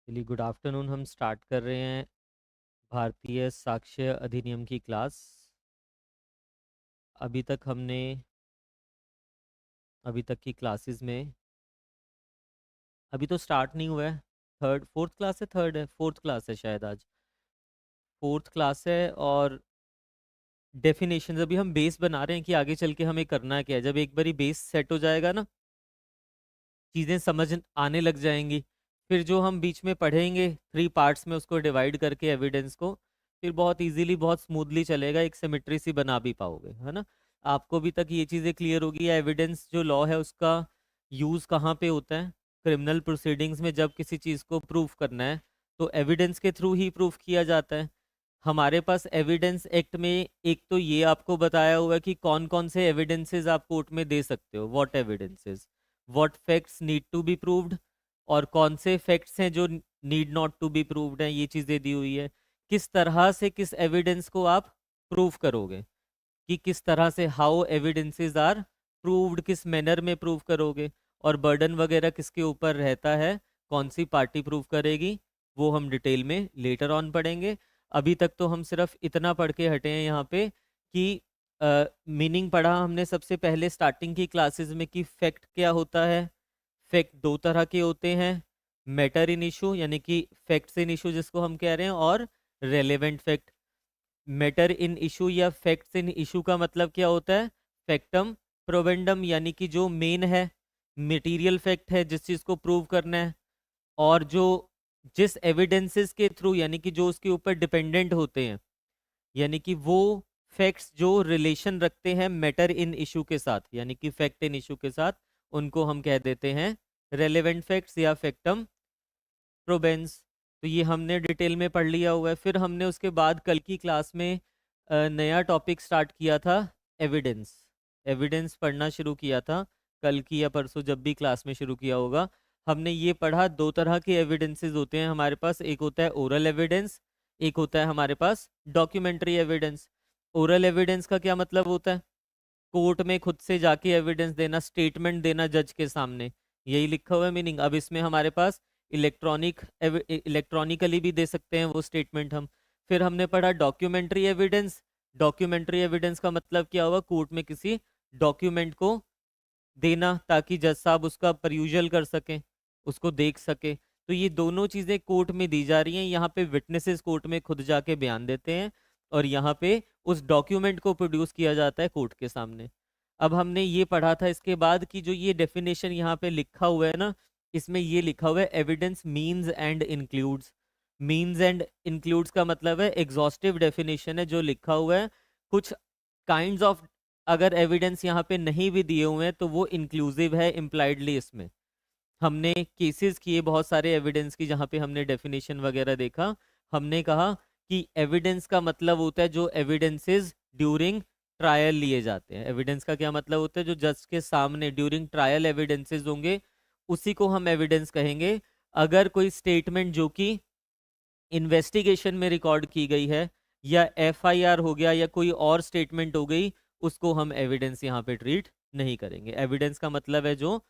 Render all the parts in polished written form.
चलिए good afternoon. हम start कर रहे हैं भारतीय साक्ष्य अधिनियम की क्लास। अभी तक हमने अभी तक की क्लासेस में अभी तो स्टार्ट नहीं हुआ है। थर्ड फोर्थ क्लास है, थर्ड है, फोर्थ क्लास है शायद आज। फोर्थ क्लास है। और डेफिनेशन अभी हम बेस बना रहे हैं कि आगे चल के हमें करना क्या है। जब एक बारी बेस सेट हो जाएगा ना, चीज़ें समझ आने लग जाएंगी। फिर जो हम बीच में पढ़ेंगे 3 पार्ट्स में उसको डिवाइड करके एविडेंस को, फिर बहुत इजीली बहुत स्मूथली चलेगा, एक सिमेट्री सी बना भी पाओगे, है ना। आपको भी तक ये चीज़ें क्लियर होगी। एविडेंस जो लॉ है उसका यूज़ कहाँ पे होता है? क्रिमिनल प्रोसीडिंग्स में जब किसी चीज़ को प्रूफ करना है तो एविडेंस के थ्रू ही प्रूफ किया जाता है। हमारे पास एविडेंस एक्ट में एक तो ये आपको बताया हुआ है कि कौन कौन से एविडेंसेस आप कोर्ट में दे सकते हो, what evidences, what facts need to be proved, और कौन से फैक्ट्स हैं जो need not to be proved हैं। ये चीज़ें दी हुई है। किस तरह से किस एविडेंस को आप प्रूफ करोगे, कि किस तरह से हाउ एविडेंसेस आर प्रूव्ड, किस मैनर में प्रूव करोगे, और बर्डन वगैरह किसके ऊपर रहता है, कौन सी पार्टी प्रूव करेगी, वो हम डिटेल में लेटर ऑन पढ़ेंगे। अभी तक तो हम सिर्फ इतना पढ़ के हटे हैं यहाँ पे कि मीनिंग पढ़ा हमने सबसे पहले स्टार्टिंग की क्लासेस में कि फैक्ट क्या होता है। फैक्ट दो तरह के होते हैं, मैटर इन इशू यानी कि फैक्ट्स इन इशू जिसको हम कह रहे हैं, और relevant fact. Matter in issue या फैक्ट्स इन इशू का मतलब क्या होता है? फैक्टम प्रोवेंडम, यानी कि जो मेन है, मटेरियल फैक्ट है जिस चीज को प्रूव करना है, और जो जिस एविडेंसेस के थ्रू यानी कि जो उसके ऊपर डिपेंडेंट होते हैं, यानी कि वो फैक्ट्स जो रिलेशन रखते हैं मैटर इन इशू के साथ, यानी कि फैक्ट इन इशू के साथ, उनको हम कह देते हैं रेलेवेंट फैक्ट्स या फैक्टम प्रोबेंस। तो ये हमने डिटेल में पढ़ लिया हुआ है। फिर हमने उसके बाद कल की क्लास में नया टॉपिक स्टार्ट किया था, एविडेंस। एविडेंस पढ़ना शुरू किया था कल की या परसों, जब भी क्लास में शुरू किया होगा। हमने ये पढ़ा दो तरह के एविडेंसेस होते हैं हमारे पास। एक होता है ओरल एविडेंस, एक होता है हमारे पास डॉक्यूमेंट्री एविडेंस। ओरल एविडेंस का क्या मतलब होता है? कोर्ट में खुद से जाके एविडेंस देना, स्टेटमेंट देना जज के सामने, यही लिखा हुआ है मीनिंग। अब इसमें हमारे पास इलेक्ट्रॉनिकली भी दे सकते हैं वो स्टेटमेंट हम। फिर हमने पढ़ा डॉक्यूमेंट्री एविडेंस। डॉक्यूमेंट्री एविडेंस का मतलब क्या हुआ? कोर्ट में किसी डॉक्यूमेंट को देना ताकि जज साहब उसका परयूजल कर सकें, उसको देख सके। तो ये दोनों चीजें कोर्ट में दी जा रही हैं। यहाँ पे विटनेसेस कोर्ट में खुद जाके बयान देते हैं, और यहाँ पे उस डॉक्यूमेंट को प्रोड्यूस किया जाता है कोर्ट के सामने। अब हमने ये पढ़ा था इसके बाद कि जो ये डेफिनेशन यहाँ पे लिखा हुआ है ना, इसमें ये लिखा हुआ है evidence means and includes. Means and includes का मतलब है एग्जॉस्टिव डेफिनेशन है जो लिखा हुआ है। कुछ काइंड्स ऑफ अगर एविडेंस यहाँ पे नहीं भी दिए हुए हैं तो वो इंक्लूसिव है इम्प्लाइडली। इसमें हमने केसेस किए बहुत सारे एविडेंस की जहाँ पे हमने डेफिनेशन वगैरह देखा। हमने कहा कि एविडेंस का मतलब होता है जो एविडेंसेस ड्यूरिंग ट्रायल लिए जाते हैं। एविडेंस का क्या मतलब होता है? जो जज के सामने ड्यूरिंग ट्रायल एविडेंसेस होंगे उसी को हम एविडेंस कहेंगे। अगर कोई स्टेटमेंट जो कि इन्वेस्टिगेशन में रिकॉर्ड की गई है, या एफआईआर हो गया, या कोई और स्टेटमेंट हो गई, उसको हम एविडेंस यहाँ पे ट्रीट नहीं करेंगे। एविडेंस का मतलब है जो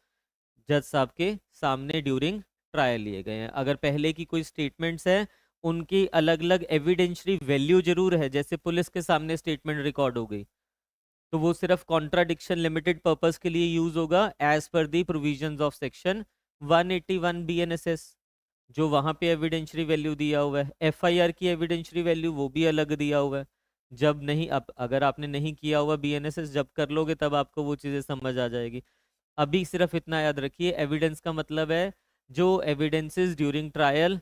जज साहब के सामने ड्यूरिंग ट्रायल लिए गए हैं। अगर पहले की कोई स्टेटमेंट्स है, उनकी अलग अलग एविडेंशरी वैल्यू जरूर है, जैसे पुलिस के सामने स्टेटमेंट रिकॉर्ड हो गई तो वो सिर्फ कॉन्ट्राडिक्शन लिमिटेड पर्पस के लिए यूज होगा एज पर the provisions of section 181 BNSS, जो वहां पे एविडेंशरी वैल्यू दिया हुआ है। एफआईआर की एविडेंशरी वैल्यू वो भी अलग दिया हुआ है। जब नहीं, अब अगर आपने नहीं किया हुआ बीएनएसएस, जब कर लोगे तब आपको वो चीजें समझ आ जाएगी। अभी सिर्फ इतना याद रखिए, एविडेंस का मतलब है जो एविडेंसेस ड्यूरिंग ट्रायल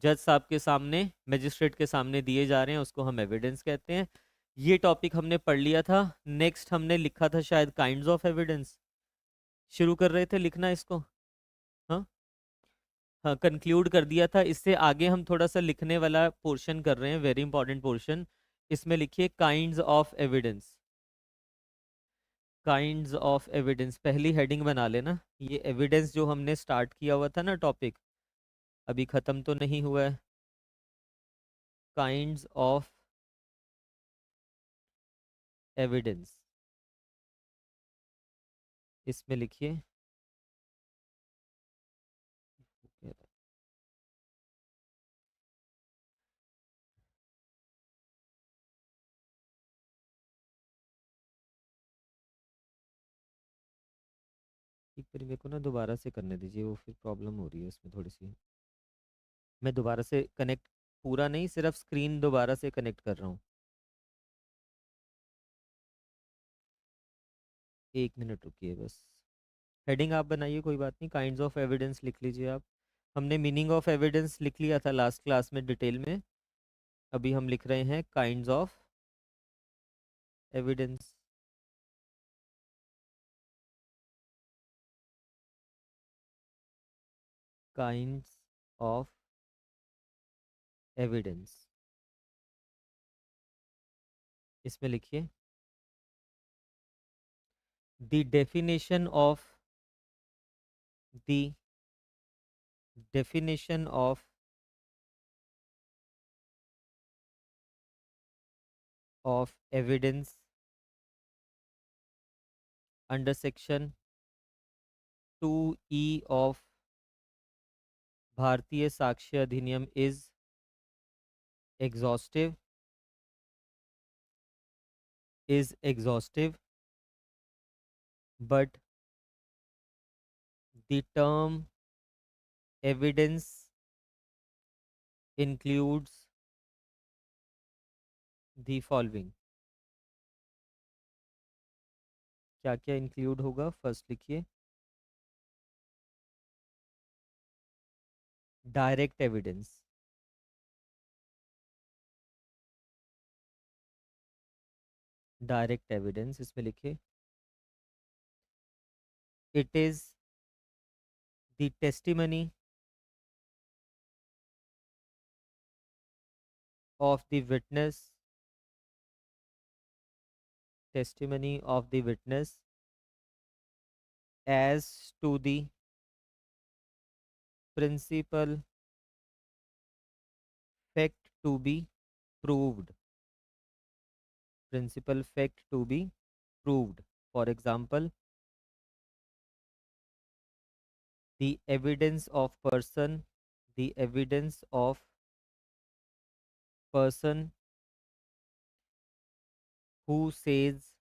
जज साहब के सामने, मजिस्ट्रेट के सामने दिए जा रहे हैं उसको हम एविडेंस कहते हैं। ये टॉपिक हमने पढ़ लिया था। नेक्स्ट हमने लिखा था शायद काइंड्स ऑफ एविडेंस, शुरू कर रहे थे लिखना इसको। हाँ, हाँ, कंक्लूड कर दिया था। इससे आगे हम थोड़ा सा लिखने वाला पोर्शन कर रहे हैं, वेरी इंपॉर्टेंट पोर्शन। इसमें लिखिए kinds of evidence. Kinds of evidence पहली हेडिंग बना लेना। ये एविडेंस जो हमने स्टार्ट किया हुआ था ना टॉपिक, अभी खत्म तो नहीं हुआ है। काइंड्स ऑफ एविडेंस, इसमें लिखिए एक बार मेरे को ना दोबारा से करने दीजिए, वो फिर प्रॉब्लम हो रही है उसमें थोड़ी सी। मैं दोबारा से कनेक्ट, पूरा नहीं, सिर्फ स्क्रीन दोबारा से कनेक्ट कर रहा हूँ। 1 मिनट रुकिए बस। हेडिंग आप बनाइए, कोई बात नहीं, काइंड्स ऑफ एविडेंस लिख लीजिए आप। हमने मीनिंग ऑफ एविडेंस लिख लिया था लास्ट क्लास में डिटेल में। अभी हम लिख रहे हैं kinds of evidence. Kinds of evidence, इसमें लिखिए the definition of, the definition of evidence under section 2E of भारतीय साक्ष्य अधिनियम is exhaustive, but the term evidence includes the following। क्या क्या इंक्लूड होगा, फर्स्ट लिखिए डायरेक्ट एविडेंस, डायरेक्ट एविडेंस इसमें लिखिए it is the testimony of the witness, testimony of the witness as to the principal fact to be proved, principal fact to be proved. For example, the evidence of person, the evidence of person who says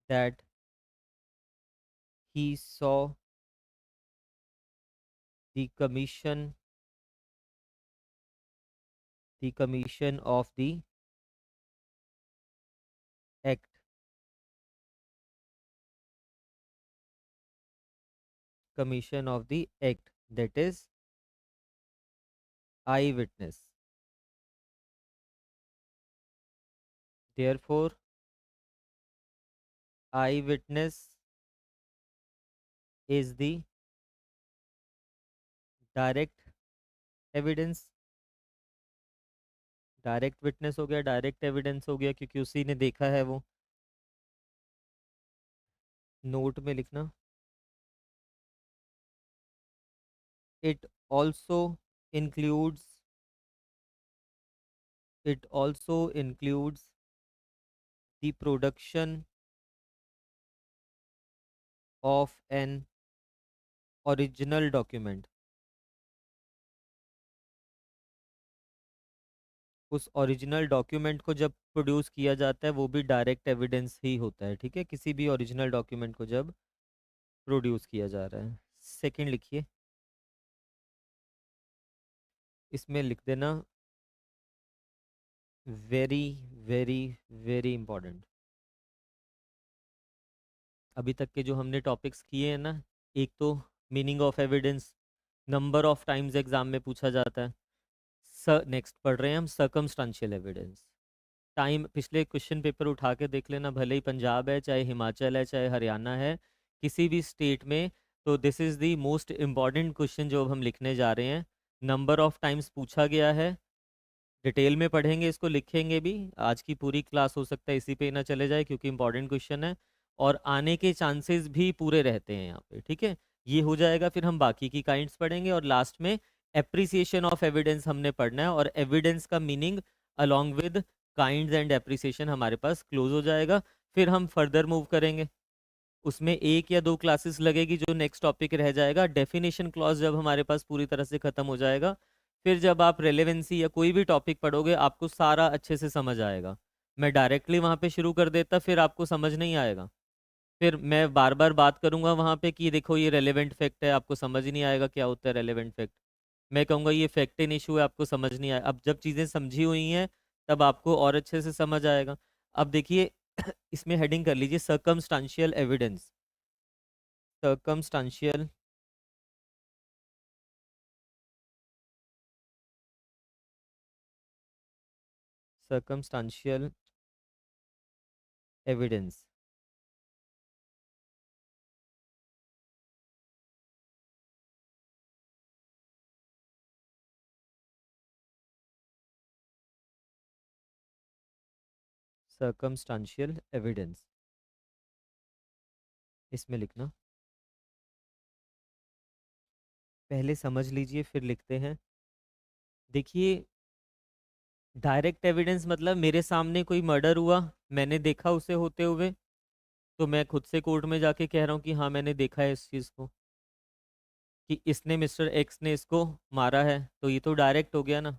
that he saw the commission, the commission of the act, commission of the act, that is eyewitness. Therefore, eyewitness is the direct evidence, direct witness हो गया, direct evidence हो गया क्योंकि उसी ने देखा है वो। नोट में लिखना it also includes, it also includes the production of an original document, उस ओरिजिनल डॉक्यूमेंट को जब प्रोड्यूस किया जाता है वो भी डायरेक्ट एविडेंस ही होता है, ठीक है, किसी भी ओरिजिनल डॉक्यूमेंट को जब प्रोड्यूस किया जा रहा है। सेकंड लिखिए, इसमें लिख देना वेरी वेरी वेरी इंपॉर्टेंट। अभी तक के जो हमने टॉपिक्स किए हैं ना, एक तो meaning of evidence number of times exam में पूछा जाता है। नेक्स्ट पढ़ रहे हैं हम सर्कमस्टांशियल एविडेंस। टाइम पिछले क्वेश्चन पेपर उठा के देख लेना, भले ही पंजाब है, चाहे हिमाचल है, चाहे हरियाणा है, किसी भी स्टेट में, तो this is the most important question जो अब हम लिखने जा रहे हैं। नंबर ऑफ टाइम्स पूछा गया है, डिटेल में पढ़ेंगे इसको, लिखेंगे भी। आज की पूरी क्लास हो सकता है इसी पे ना चले जाए क्योंकि इंपॉर्टेंट क्वेश्चन है और आने के चांसेस भी पूरे रहते हैं यहाँ पे, ठीक है। ये हो जाएगा, फिर हम बाकी की काइंड्स पढ़ेंगे और लास्ट में एप्रिसिएशन ऑफ एविडेंस हमने पढ़ना है और एविडेंस का meaning along with kinds and appreciation हमारे पास क्लोज हो जाएगा। फिर हम फर्दर मूव करेंगे, उसमें 1 या 2 क्लासेस लगेगी, जो नेक्स्ट टॉपिक रह जाएगा डेफिनेशन क्लॉज जब हमारे पास पूरी तरह से खत्म हो जाएगा। फिर जब आप रेलेवेंसी या कोई भी टॉपिक पढ़ोगे आपको सारा अच्छे से समझ आएगा। मैं डायरेक्टली वहां पे शुरू कर देता फिर आपको समझ नहीं आएगा, फिर मैं बार बार बात करूंगा वहां पे कि देखो ये रेलेवेंट फैक्ट है, आपको समझ ही नहीं आएगा क्या होता है रेलेवेंट फैक्ट। मैं कहूंगा ये फैक्ट इन इशू है, आपको समझ नहीं आया। अब जब चीजें समझी हुई हैं तब आपको और अच्छे से समझ आएगा। अब देखिए इसमें हेडिंग कर लीजिए circumstantial evidence. Circumstantial circumstantial evidence. Circumstantial evidence इसमें लिखना, पहले समझ लीजिए फिर लिखते हैं। देखिए डायरेक्ट एविडेंस मतलब मेरे सामने कोई मर्डर हुआ, मैंने देखा उसे होते हुए, तो मैं खुद से कोर्ट में जाके कह रहा हूँ कि हाँ मैंने देखा है इस चीज़ को, कि इसने मिस्टर एक्स ने इसको मारा है, तो ये तो डायरेक्ट हो गया ना।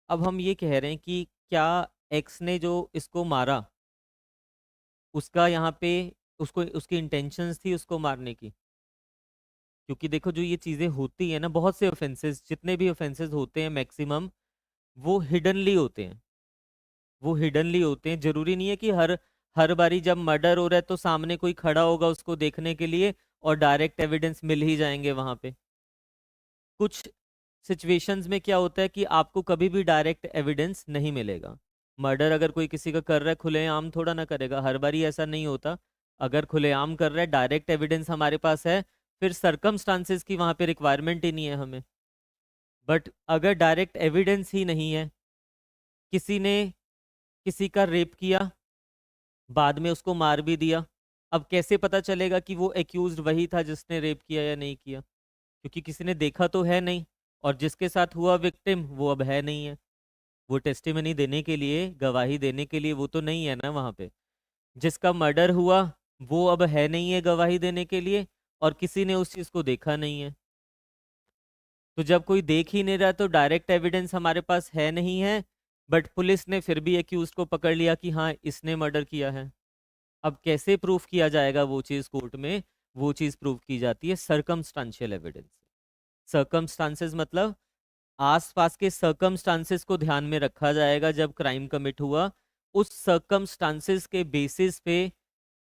अब हम ये कह रहे हैं कि क्या एक्स ने जो इसको मारा उसका यहाँ पे उसको उसकी इंटेंशंस थी उसको मारने की। क्योंकि देखो जो ये चीज़ें होती है ना, बहुत से ऑफेंसेस, जितने भी ऑफेंसेस होते हैं मैक्सिमम वो हिडनली होते हैं। वो हिडनली होते हैं, जरूरी नहीं है कि हर हर बारी जब मर्डर हो रहा है तो सामने कोई खड़ा होगा उसको देखने के लिए और डायरेक्ट एविडेंस मिल ही जाएंगे वहां पे। कुछ सिचुएशंस में क्या होता है कि आपको कभी भी डायरेक्ट एविडेंस नहीं मिलेगा। मर्डर अगर कोई किसी का कर रहा है खुलेआम थोड़ा ना करेगा, हर बारी ऐसा नहीं होता। अगर खुलेआम कर रहा है, डायरेक्ट एविडेंस हमारे पास है, फिर सरकमस्टांसेस की वहां पे रिक्वायरमेंट ही नहीं है हमें। बट अगर डायरेक्ट एविडेंस ही नहीं है, किसी ने किसी का रेप किया, बाद में उसको मार भी दिया, अब कैसे पता चलेगा कि वो एक्यूज्ड वही था जिसने रेप किया या नहीं किया? क्योंकि किसी ने देखा तो है नहीं, और जिसके साथ हुआ विक्टिम वो अब है नहीं है। वो टेस्टिमनी देने के लिए, गवाही देने के लिए वो तो नहीं है ना वहां पे। जिसका मर्डर हुआ वो अब है नहीं है गवाही देने के लिए, और किसी ने उस चीज को देखा नहीं है। तो जब कोई देख ही नहीं रहा तो डायरेक्ट एविडेंस हमारे पास है नहीं है, बट पुलिस ने फिर भी एक्यूज को पकड़ लिया कि हाँ इसने मर्डर किया है। अब कैसे प्रूफ किया जाएगा वो चीज कोर्ट में? वो चीज प्रूफ की जाती है सर्कमस्टांशियल एविडेंस। सर्कमस्टांसेस मतलब आसपास के सर्कमस्टांसेस को ध्यान में रखा जाएगा जब क्राइम कमिट हुआ। उस सर्कमस्टांसेस के बेसिस पे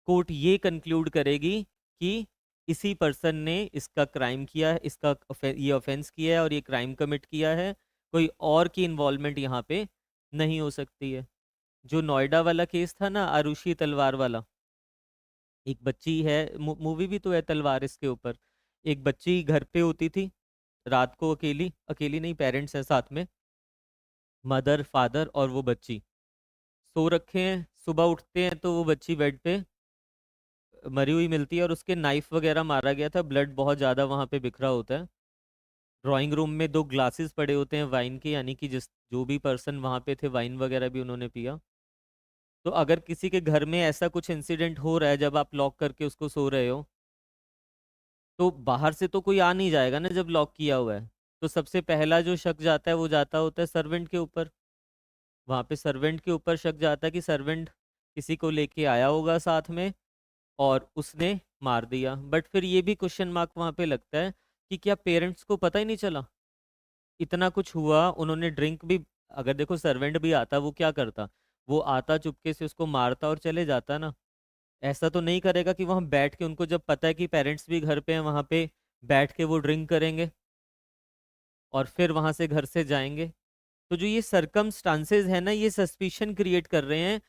कोर्ट ये कंक्लूड करेगी कि इसी पर्सन ने इसका क्राइम किया है, ये ऑफेंस किया है और ये क्राइम कमिट किया है। कोई और की इन्वॉल्वमेंट यहाँ पे नहीं हो सकती है। जो नोएडा वाला केस था ना, आरुषि तलवार वाला, एक बच्ची है, मूवी भी तो है तलवार इसके ऊपर। एक बच्ची घर पे होती थी रात को, अकेली, अकेली नहीं, पेरेंट्स हैं साथ में, मदर फादर और वो बच्ची सो रखे हैं। सुबह उठते हैं तो वो बच्ची बेड पे मरी हुई मिलती है, और उसके नाइफ वगैरह मारा गया था, ब्लड बहुत ज़्यादा वहाँ पे बिखरा होता है। ड्राइंग रूम में दो ग्लासेस पड़े होते हैं वाइन के, यानी कि जिस जो भी पर्सन वहाँ पे थे वाइन वगैरह भी उन्होंने पिया। तो अगर किसी के घर में ऐसा कुछ इंसिडेंट हो रहा है जब आप लॉक करके उसको सो रहे हो, तो बाहर से तो कोई आ नहीं जाएगा ना जब लॉक किया हुआ है। तो सबसे पहला जो शक जाता है वो जाता होता है सर्वेंट के ऊपर। वहां पे सर्वेंट के ऊपर शक जाता है कि सर्वेंट किसी को लेके आया होगा साथ में और उसने मार दिया। बट फिर ये भी क्वेश्चन मार्क वहां पे लगता है कि क्या पेरेंट्स को पता ही नहीं चला? इतना कुछ हुआ, उन्होंने ड्रिंक भी, अगर देखो सर्वेंट भी आता वो क्या करता? वो आता चुपके से उसको मारता और चले जाता ना। ऐसा तो नहीं करेगा कि वहां बैठ के, उनको जब पता है कि पेरेंट्स भी घर पे हैं, वहां पे बैठ के वो ड्रिंक करेंगे और फिर वहां से घर से जाएंगे। तो जो ये सरकमस्टांसेस है ना, ये सस्पिशन क्रिएट कर रहे हैं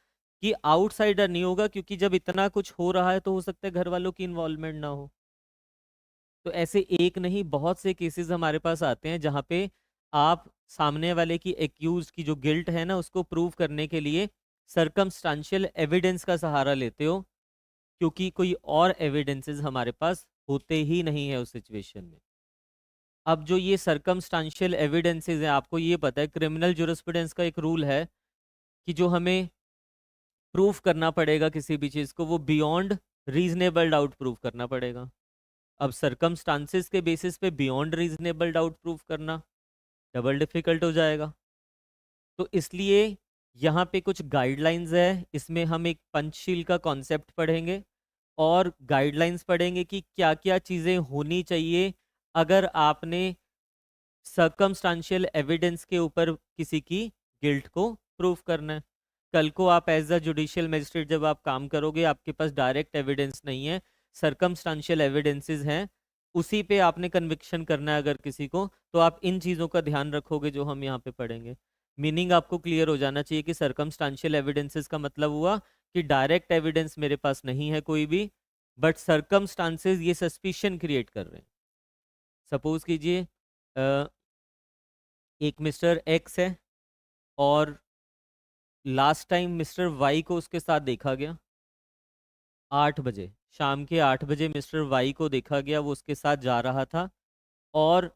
कि आउटसाइडर नहीं होगा, क्योंकि जब इतना कुछ हो रहा है तो हो सकता है घर वालों की इन्वॉल्वमेंट ना हो। तो ऐसे एक नहीं बहुत से केसेस हमारे पास आते हैं जहाँ पे आप सामने वाले की, एक्यूज की जो गिल्ट है ना उसको प्रूव करने के लिए सरकमस्टांशियल एविडेंस का सहारा लेते हो, क्योंकि कोई और एविडेंसेस हमारे पास होते ही नहीं है उस सिचुएशन में। अब जो ये सरकमस्टांशियल एविडेंसेस है, आपको ये पता है क्रिमिनल जुरिस्प्रूडेंस का एक रूल है कि जो हमें प्रूफ करना पड़ेगा किसी भी चीज को, वो बियॉन्ड रीजनेबल डाउट प्रूफ करना पड़ेगा। अब सरकमस्टांसेस के बेसिस पे बियॉन्ड रीजनेबल डाउट प्रूफ करना डबल डिफिकल्ट हो जाएगा। तो इसलिए यहाँ पे कुछ गाइडलाइंस है, इसमें हम एक पंचशील का कॉन्सेप्ट पढ़ेंगे। और गाइडलाइंस पढ़ेंगे कि क्या क्या चीज़ें होनी चाहिए अगर आपने सर्कमस्टांशियल एविडेंस के ऊपर किसी की गिल्ट को प्रूफ करना है। कल को आप एज अ जुडिशियल मजिस्ट्रेट जब आप काम करोगे, आपके पास डायरेक्ट एविडेंस नहीं है, सर्कमस्टांशियल एविडेंसेस हैं, उसी पे आपने कन्विक्शन करना है अगर किसी को, तो आप इन चीज़ों का ध्यान रखोगे जो हम यहाँ पे पढ़ेंगे। मीनिंग आपको क्लियर हो जाना चाहिए कि सर्कमस्टांशियल एविडेंसेस का मतलब हुआ कि डायरेक्ट एविडेंस मेरे पास नहीं है कोई भी, बट सर्कमस्टांसेस ये सस्पिशन क्रिएट कर रहे हैं। सपोज कीजिए एक मिस्टर एक्स है और लास्ट टाइम मिस्टर वाई को उसके साथ देखा गया 8 बजे, शाम के 8 बजे मिस्टर वाई को देखा गया, वो उसके साथ जा रहा था और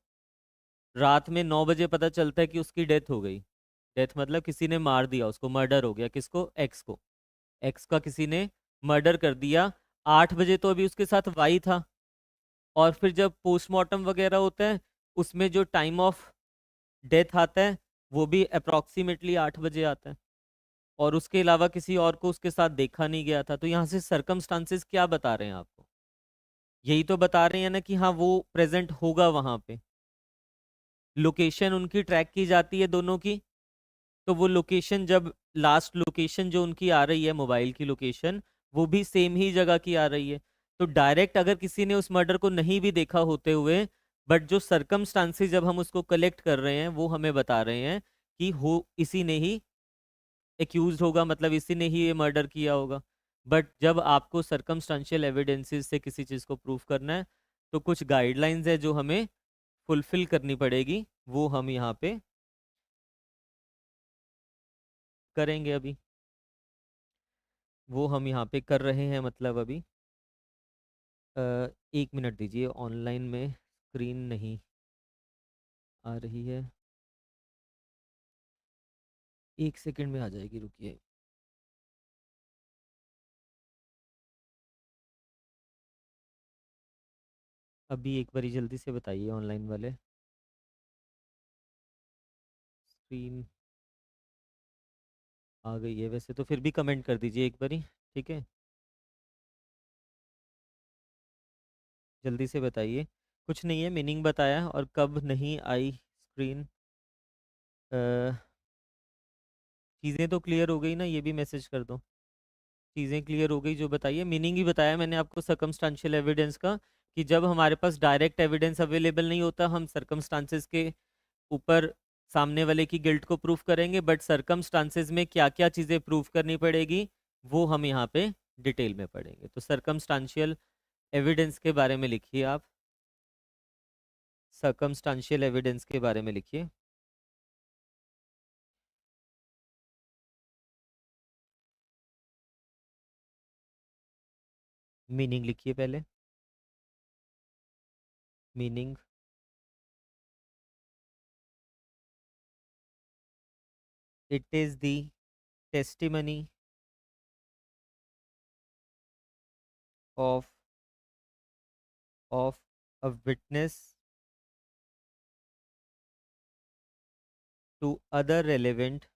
रात में 9 बजे पता चलता है कि उसकी डेथ हो गई। डेथ मतलब किसी ने मार दिया उसको, मर्डर हो गया। किसको? एक्स को। एक्स का किसी ने मर्डर कर दिया। 8 बजे तो अभी उसके साथ वाई था, और फिर जब पोस्टमार्टम वगैरह होता है उसमें जो टाइम ऑफ डेथ आता है वो भी अप्रॉक्सीमेटली 8 बजे आता है, और उसके अलावा किसी और को उसके साथ देखा नहीं गया था। तो यहाँ से सरकमस्टांसेस क्या बता रहे हैं आपको? यही तो बता रहे हैं ना कि हाँ वो प्रेजेंट होगा वहां पे। लोकेशन उनकी ट्रैक की जाती है दोनों की, तो वो लोकेशन जब लास्ट लोकेशन जो उनकी आ रही है मोबाइल की लोकेशन, वो भी सेम ही जगह की आ रही है। तो डायरेक्ट अगर किसी ने उस मर्डर को नहीं भी देखा होते हुए, बट जो सरकमस्टांसेस जब हम उसको कलेक्ट कर रहे हैं वो हमें बता रहे हैं कि हो इसी ने ही एक्यूज होगा, मतलब इसी ने ही ये मर्डर किया होगा। बट जब आपको सरकमस्टांशियल एविडेंसेस से किसी चीज़ को प्रूफ करना है, तो कुछ गाइडलाइंस है जो हमें फुलफिल करनी पड़ेगी, वो हम यहाँ पे करेंगे अभी। वो हम यहाँ पे कर रहे हैं, मतलब अभी 1 मिनट दीजिए, ऑनलाइन में स्क्रीन नहीं आ रही है, 1 सेकंड में आ जाएगी, रुकिए। अभी एक बारी जल्दी से बताइए ऑनलाइन वाले, स्क्रीन आ गई है वैसे तो, फिर भी कमेंट कर दीजिए एक बारी, ठीक है? जल्दी से बताइए। कुछ नहीं है, मीनिंग बताया और कब नहीं आई स्क्रीन। चीज़ें तो क्लियर हो गई ना, ये भी मैसेज कर दो। चीज़ें क्लियर हो गई जो बताइए, मीनिंग ही बताया मैंने आपको सर्कमस्टांशियल एविडेंस का, कि जब हमारे पास डायरेक्ट एविडेंस अवेलेबल नहीं होता, हम सर्कमस्टांसेस के ऊपर सामने वाले की गिल्ट को प्रूफ करेंगे, बट सर्कमस्टांसेस में क्या क्या चीज़ें प्रूफ करनी पड़ेगी वो हम यहाँ पे डिटेल में पढ़ेंगे। तो सर्कमस्टांशियल एविडेंस के बारे में लिखिए आप, सर्कमस्टांशियल एविडेंस के बारे में लिखिए। मीनिंग लिखिए पहले, meaning. It is the testimony of a witness to other relevant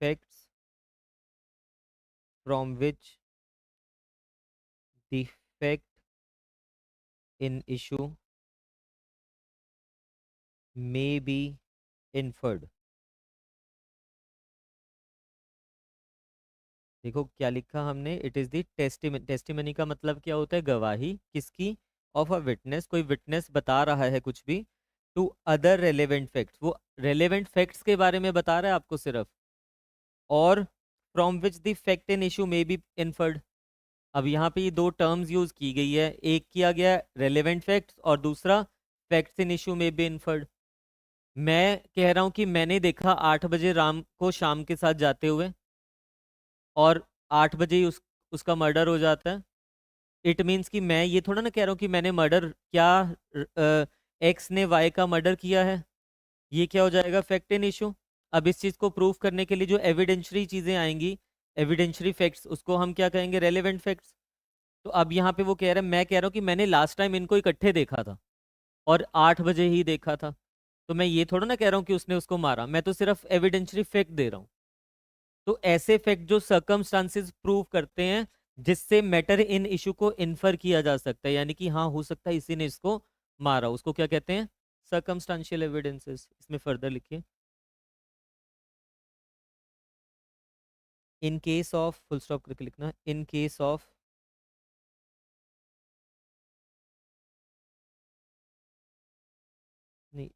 facts from which the fact in issue may be inferred. देखो क्या लिखा हमने, it is the testimony. Testimony का मतलब क्या होता है? गवाही। किसकी? ऑफ अ विटनेस, कोई विटनेस बता रहा है कुछ भी, टू अदर रेलेवेंट फैक्ट्स, वो रेलेवेंट फैक्ट्स के बारे में बता रहा है आपको सिर्फ, और from which the fact in issue में बी इन्फर्ड। अब यहाँ पे ये दो टर्म्स यूज की गई है, एक किया गया रेलेवेंट फैक्ट्स और दूसरा फैक्ट्स इन इशू में बी इन्फर्ड। मैं कह रहा हूँ कि मैंने देखा 8 बजे राम को शाम के साथ जाते हुए, और 8 बजे ही उसका मर्डर हो जाता है। इट मीन्स कि मैं ये थोड़ा ना कह रहा हूँ कि मैंने मर्डर क्या, एक्स ने वाई का मर्डर किया है। ये क्या हो जाएगा? Fact in issue. अब इस चीज़ को प्रूव करने के लिए जो एविडेंशरी चीज़ें आएंगी, एविडेंशरी फैक्ट्स, उसको हम क्या कहेंगे? Relevant facts. तो अब यहाँ पे वो कह रहा है, मैं कह रहा हूँ कि मैंने लास्ट टाइम इनको इकट्ठे देखा था और 8 बजे ही देखा था, तो मैं ये थोड़ा ना कह रहा हूँ कि उसने उसको मारा, मैं तो सिर्फ एविडेंशरी फैक्ट दे रहा हूँ। तो ऐसे फैक्ट जो सर्कमस्टांसेस प्रूव करते हैं जिससे मैटर इन इशू को इन्फर किया जा सकता है, यानी कि हाँ हो सकता है इसी ने इसको मारा, उसको क्या कहते हैं? Circumstantial evidences. इसमें फर्दर लिखिए, इन केस ऑफ, फुल स्टॉप करके लिखना, इन केस ऑफ नहीं,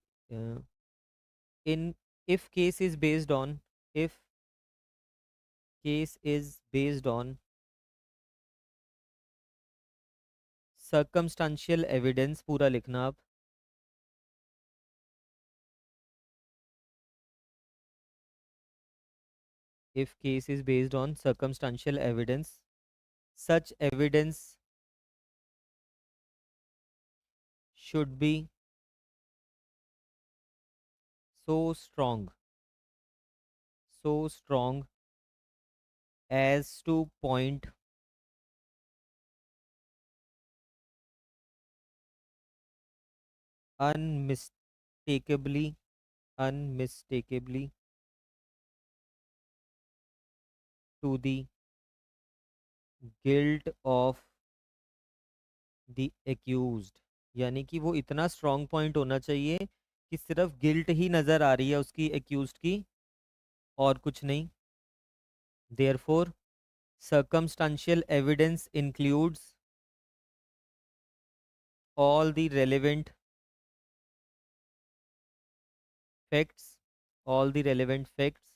in if case is based on, if case is based on circumstantial evidence, पूरा लिखना आप, if case is based on circumstantial evidence, such evidence should be so strong, so strong as to point unmistakably, unmistakably to the guilt of the accused। यानी कि वो इतना strong point होना चाहिए कि सिर्फ गिल्ट ही नजर आ रही है उसकी एक्यूज्ड की, और कुछ नहीं। Therefore circumstantial evidence includes all the relevant facts, all the relevant facts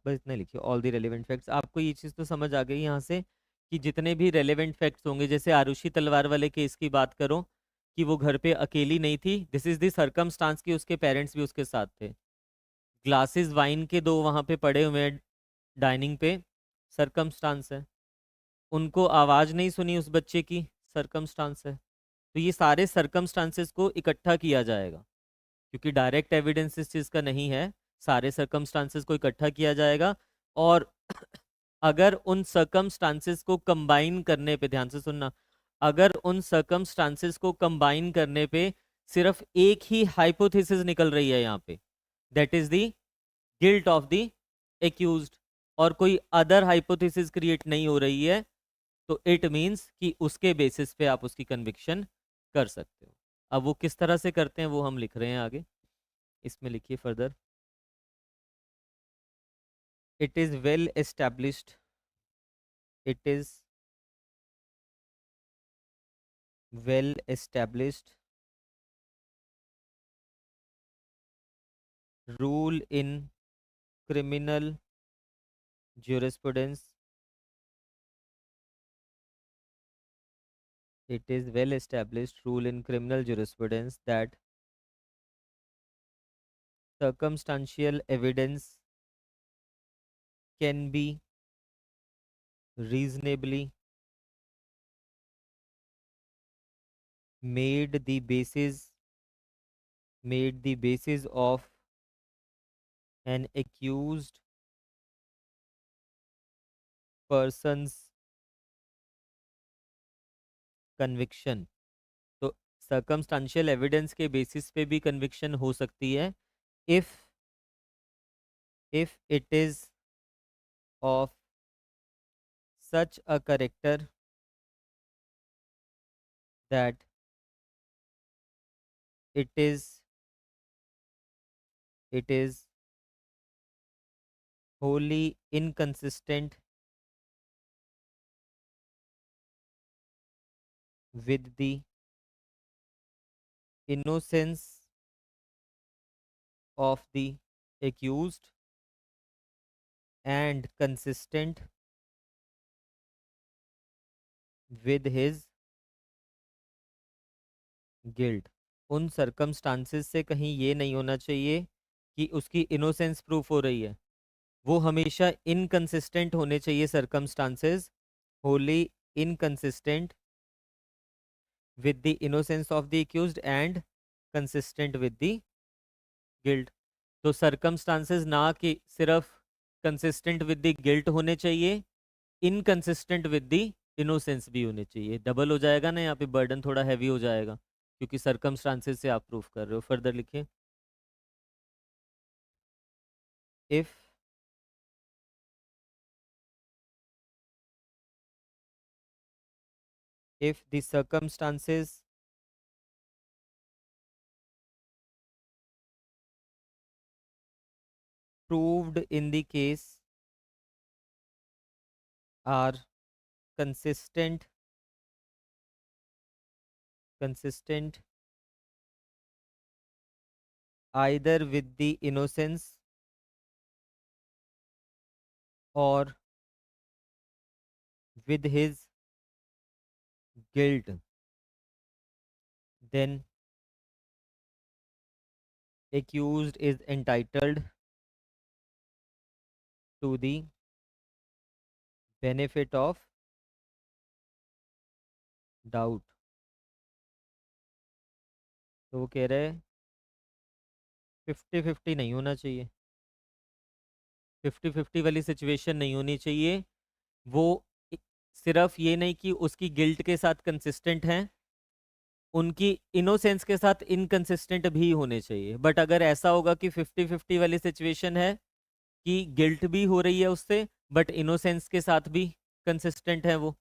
बस इतना लिखिए, ऑल द रेलेवेंट फैक्ट्स। आपको ये चीज़ तो समझ आ गई यहाँ से कि जितने भी रेलेवेंट फैक्ट्स होंगे, जैसे आरुषि तलवार वाले केस की बात करो कि वो घर पे अकेली नहीं थी, दिस इज द सर्कमस्टांस कि उसके पेरेंट्स भी उसके साथ थे। ग्लासेस वाइन के दो वहाँ पे पड़े हुए हैं डाइनिंग पे, सर्कमस्टांस है। उनको आवाज़ नहीं सुनी उस बच्चे की, सर्कमस्टांस है। तो ये सारे सर्कमस्टांसेस को इकट्ठा किया जाएगा, क्योंकि डायरेक्ट एविडेंस इस चीज़ का नहीं है, सारे सर्कमस्टांसेस को इकट्ठा किया जाएगा। और अगर उन सर्कमस्टांसेस को कंबाइन करने पे, ध्यान से सुनना, अगर उन सर्कमस्टांसेस को कंबाइन करने पे सिर्फ एक ही हाइपोथेसिस निकल रही है यहाँ पे, that is the guilt of the accused, और कोई अदर हाइपोथेसिस क्रिएट नहीं हो रही है, तो इट मीन्स कि उसके बेसिस पे आप उसकी कन्विक्शन कर सकते हो। अब वो किस तरह से करते हैं वो हम लिख रहे हैं आगे, इसमें लिखिए further, it is well established, it is well established rule in criminal jurisprudence, it is well established rule in criminal jurisprudence that circumstantial evidence can be reasonably made the basis, made the basis of an accused person's conviction। तो circumstantial evidence के basis पे भी conviction हो सकती है, if it is of such a character that it is, it is wholly inconsistent with the innocence of the accused and consistent with his guilt। उन circumstances से कहीं ये नहीं होना चाहिए कि उसकी इनोसेंस प्रूफ हो रही है, वो हमेशा इनकंसिस्टेंट होने चाहिए circumstances, Holi inconsistent with the innocence of the accused and consistent with the guilt। तो circumstances ना कि सिर्फ कंसिस्टेंट विद द गिल्ट होने चाहिए, इनकंसिस्टेंट विद द इनोसेंस भी होने चाहिए। डबल हो जाएगा ना यहाँ पे, बर्डन थोड़ा हैवी हो जाएगा, क्योंकि सरकमस्टांसेस से आप प्रूफ कर रहे हो। फर्दर लिखिए। If the circumstances proved in the case are consistent either with the innocence or with his guilt, then accused is entitled to the benefit of doubt। तो वो कह रहे हैं 50-50 नहीं होना चाहिए, 50-50 वाली सिचुएशन नहीं होनी चाहिए। वो इ- सिर्फ ये नहीं कि उसकी गिल्ट के साथ कंसिस्टेंट हैं, उनकी इनोसेंस के साथ इनकंसिस्टेंट भी होने चाहिए। बट अगर ऐसा होगा कि 50-50 वाली सिचुएशन है कि गिल्ट भी हो रही है उससे, बट इनोसेंस के साथ भी कंसिस्टेंट है वो,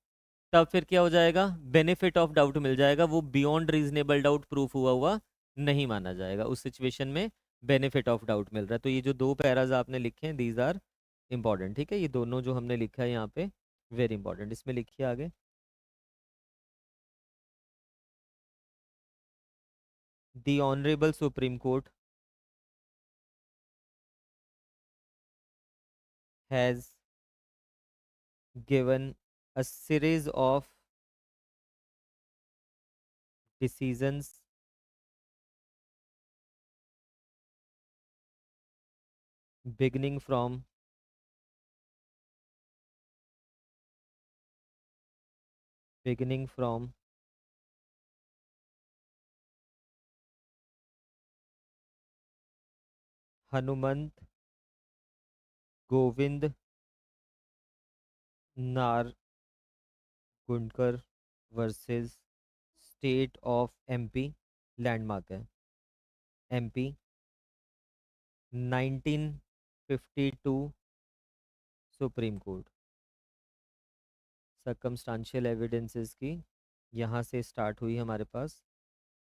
तब फिर क्या हो जाएगा, बेनिफिट ऑफ डाउट मिल जाएगा। वो बियॉन्ड रीजनेबल डाउट प्रूफ हुआ हुआ नहीं माना जाएगा उस सिचुएशन में। बेनिफिट ऑफ डाउट मिल रहा है। तो ये जो दो पैराज आपने लिखे हैं, दीज आर इंपॉर्टेंट। ठीक है, ये दोनों जो हमने लिखा है यहाँ पे, वेरी इंपॉर्टेंट। इसमें लिखिए आगे। The honourable supreme court has given a series of decisions beginning from beginning from Hanumant Govind Nargundkar versus state of MP, landmark है MP, 1952 supreme court. Circumstantial evidences की यहाँ से स्टार्ट हुई हमारे पास,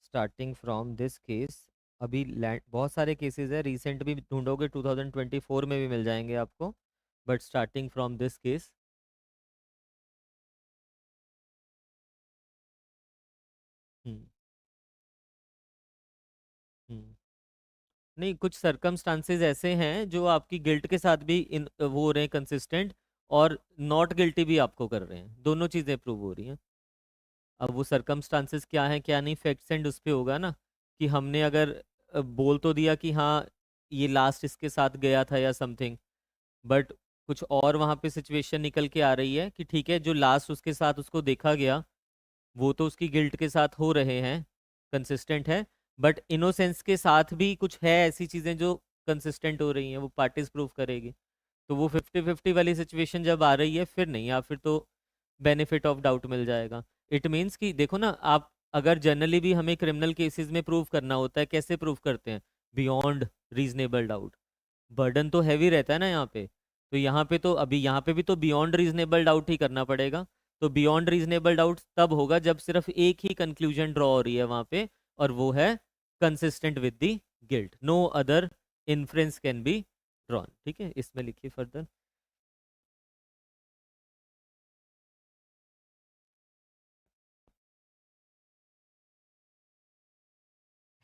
स्टार्टिंग फ्रॉम दिस केस। अभी लैंड बहुत सारे केसेस है, रिसेंट भी ढूंढोगे 2024 में भी मिल जाएंगे आपको, but starting from this case. Hmm. Hmm. नहीं, कुछ सर्कमस्टांसेस ऐसे हैं जो आपकी गिल्ट के साथ भी इन वो हो रहे हैं कंसिस्टेंट, और नॉट गिल्टी भी आपको कर रहे हैं, दोनों चीज़ें प्रूव हो रही हैं। अब वो सर्कमस्टांसेस क्या है क्या नहीं, फैक्ट्स एंड उस पे होगा ना, कि हमने अगर बोल तो दिया कि हाँ ये लास्ट इसके साथ गया था या समथिंग, बट कुछ और वहाँ पे सिचुएशन निकल के आ रही है कि ठीक है, जो लास्ट उसके साथ उसको देखा गया वो तो उसकी गिल्ट के साथ हो रहे हैं, कंसिस्टेंट है, बट इनोसेंस के साथ भी कुछ है ऐसी चीज़ें जो कंसिस्टेंट हो रही हैं, वो पार्टीज प्रूव करेगी। तो वो 50-50 वाली सिचुएशन जब आ रही है फिर नहीं, या फिर तो बेनिफिट ऑफ डाउट मिल जाएगा। इट मीन्स कि देखो ना आप, अगर जनरली भी हमें क्रिमिनल केसेस में प्रूव करना होता है, कैसे प्रूव करते हैं, बियॉन्ड रीजनेबल डाउट। बर्डन तो हैवी रहता है ना यहाँ पे, तो यहाँ पे तो अभी यहाँ पे भी तो बियॉन्ड रीजनेबल डाउट ही करना पड़ेगा। तो बियॉन्ड रीजनेबल डाउट तब होगा जब सिर्फ एक ही कंक्लूजन ड्रॉ हो रही है वहाँ पे, और वो है consistent with the guilt, no other inference can be drawn. ठीक है, इसमें लिखिए फर्दर।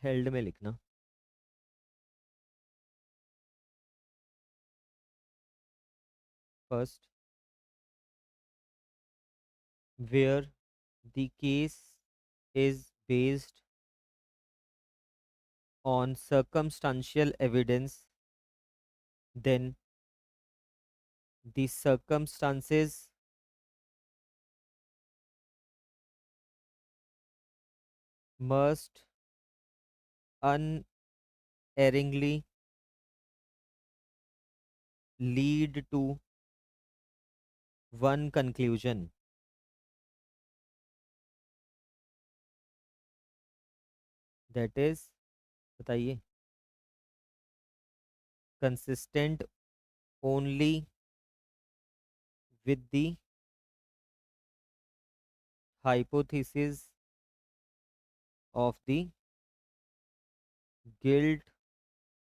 हेल्ड में लिखना। First, where the case is based on circumstantial evidence, then the circumstances must unerringly lead to one conclusion, that is, बताइए, consistent only with the hypothesis of the guilt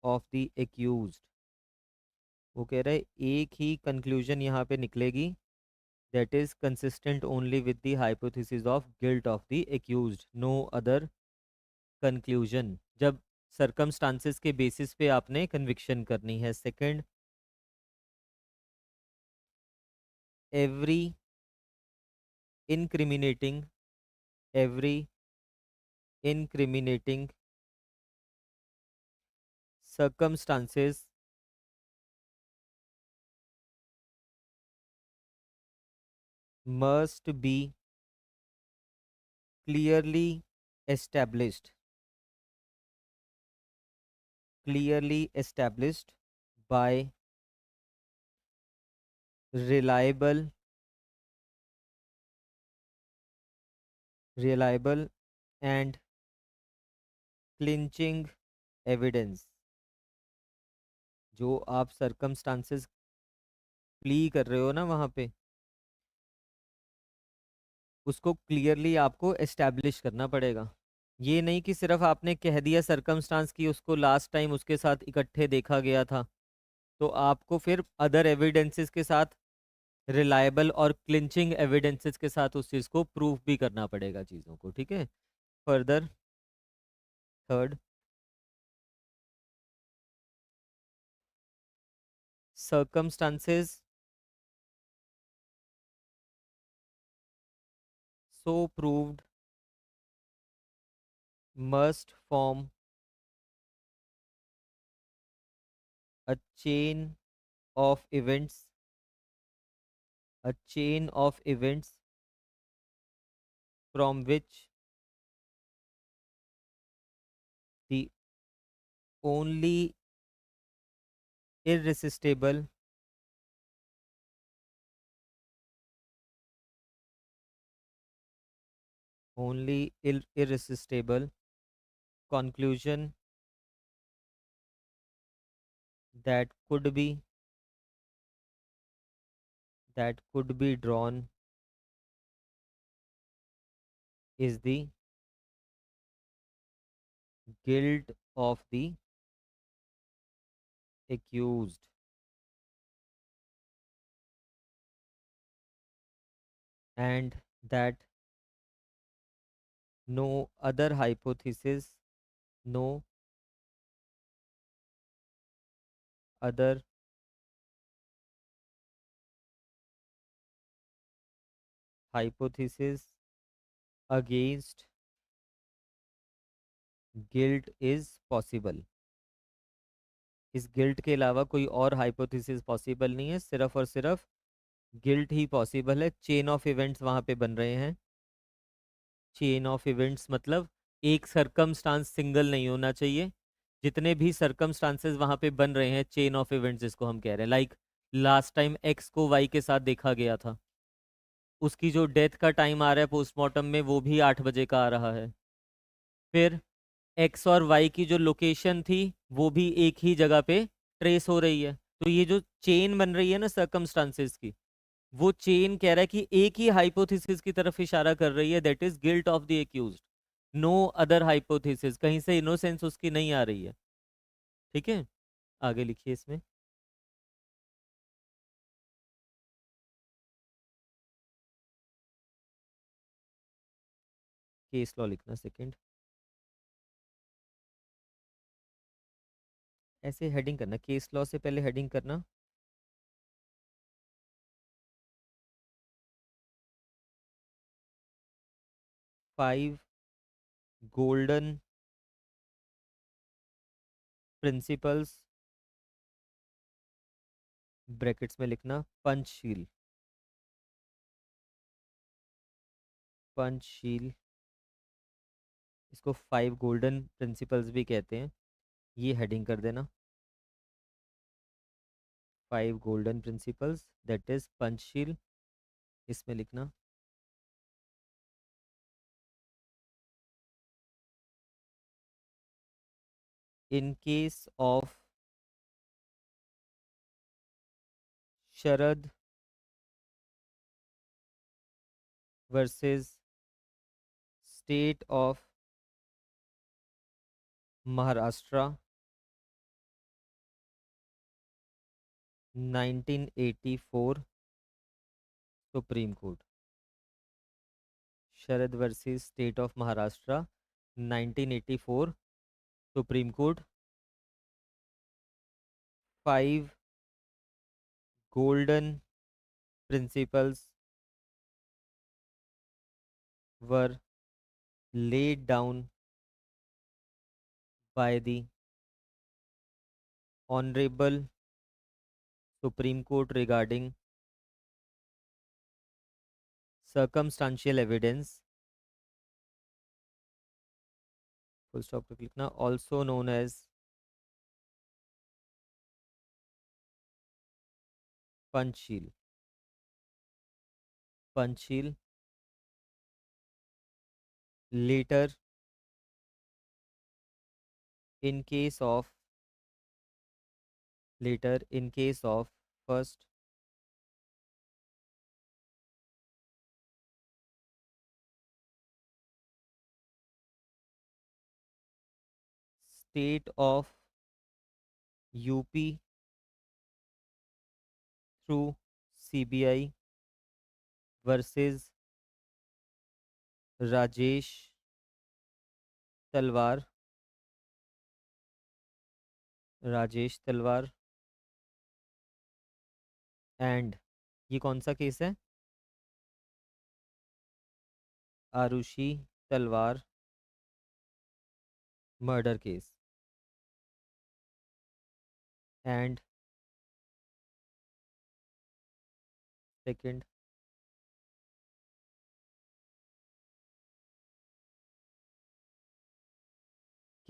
of the accused. वो कह रहा है एक ही conclusion यहाँ पे निकलेगी, that is consistent only with the hypothesis of guilt of the accused, no other conclusion, जब सरकमस्टांसेस के बेसिस पे आपने कन्विक्शन करनी है. Second, every incriminating every incriminating circumstances must be clearly established, clearly established by reliable, reliable and clinching evidence. जो आप circumstances plea कर रहे हो ना वहाँ पे, उसको क्लियरली आपको एस्टैब्लिश करना पड़ेगा. ये नहीं कि सिर्फ आपने कह दिया सरकमस्टांस की उसको लास्ट टाइम उसके साथ इकट्ठे देखा गया था, तो आपको फिर अदर एविडेंसेस के साथ, रिलायबल और क्लिंचिंग एविडेंसेस के साथ उस चीज़ को प्रूफ भी करना पड़ेगा चीज़ों को. ठीक है. Further, third, circumstances so proved must form a chain of events, a chain of events from which the only irresistible, irresistible conclusion that could be drawn is the guilt of the accused, and that no other hypothesis, no other hypothesis against guilt is possible. इस guilt के अलावा कोई और hypothesis possible नहीं है, सिर्फ और सिर्फ गिल्ट ही पॉसिबल है. चेन ऑफ इवेंट्स वहां पे बन रहे हैं. चेन ऑफ इवेंट्स मतलब एक सरकमस्टांस सिंगल नहीं होना चाहिए, जितने भी सरकमस्टांसेस वहां पे बन रहे हैं चेन ऑफ इवेंट्स जिसको हम कह रहे हैं. लाइक लास्ट टाइम एक्स को वाई के साथ देखा गया था, उसकी जो डेथ का टाइम आ रहा है पोस्टमार्टम में वो भी 8 बजे का आ रहा है. फिर एक्स और वाई की जो लोकेशन थी वो भी एक ही जगह पे ट्रेस हो रही है. तो ये जो चेन बन रही है ना सरकमस्टांसेस की, वो चेन कह रहा है कि एक ही हाइपोथेसिस की तरफ इशारा कर रही है, that is guilt of the accused, no other hypothesis. कहीं से इनोसेंस उसकी नहीं आ रही है. ठीक है. आगे लिखिए इसमें. केस लॉ लिखना. सेकंड, ऐसे हेडिंग करना, केस लॉ से पहले हेडिंग करना. 5 गोल्डन प्रिंसिपल्स, ब्रैकेट्स में लिखना पंचशील, पंचशील, इसको 5 गोल्डन प्रिंसिपल्स भी कहते हैं. ये हेडिंग कर देना. 5 golden principles, that is Panchsheel, इसमें लिखना in case of Sharad versus State of Maharashtra 1984 Supreme Court. Sharad versus State of Maharashtra 1984 Supreme Court. 5 golden principles were laid down by the Honorable Supreme Court regarding circumstantial evidence, full stop पे लिखना, also known as Panchsheel. Panchsheel later in case of first state of UP through CBI versus Rajesh Talwar and, ये कौन सा case है? Aarushi Talwar murder case. And second,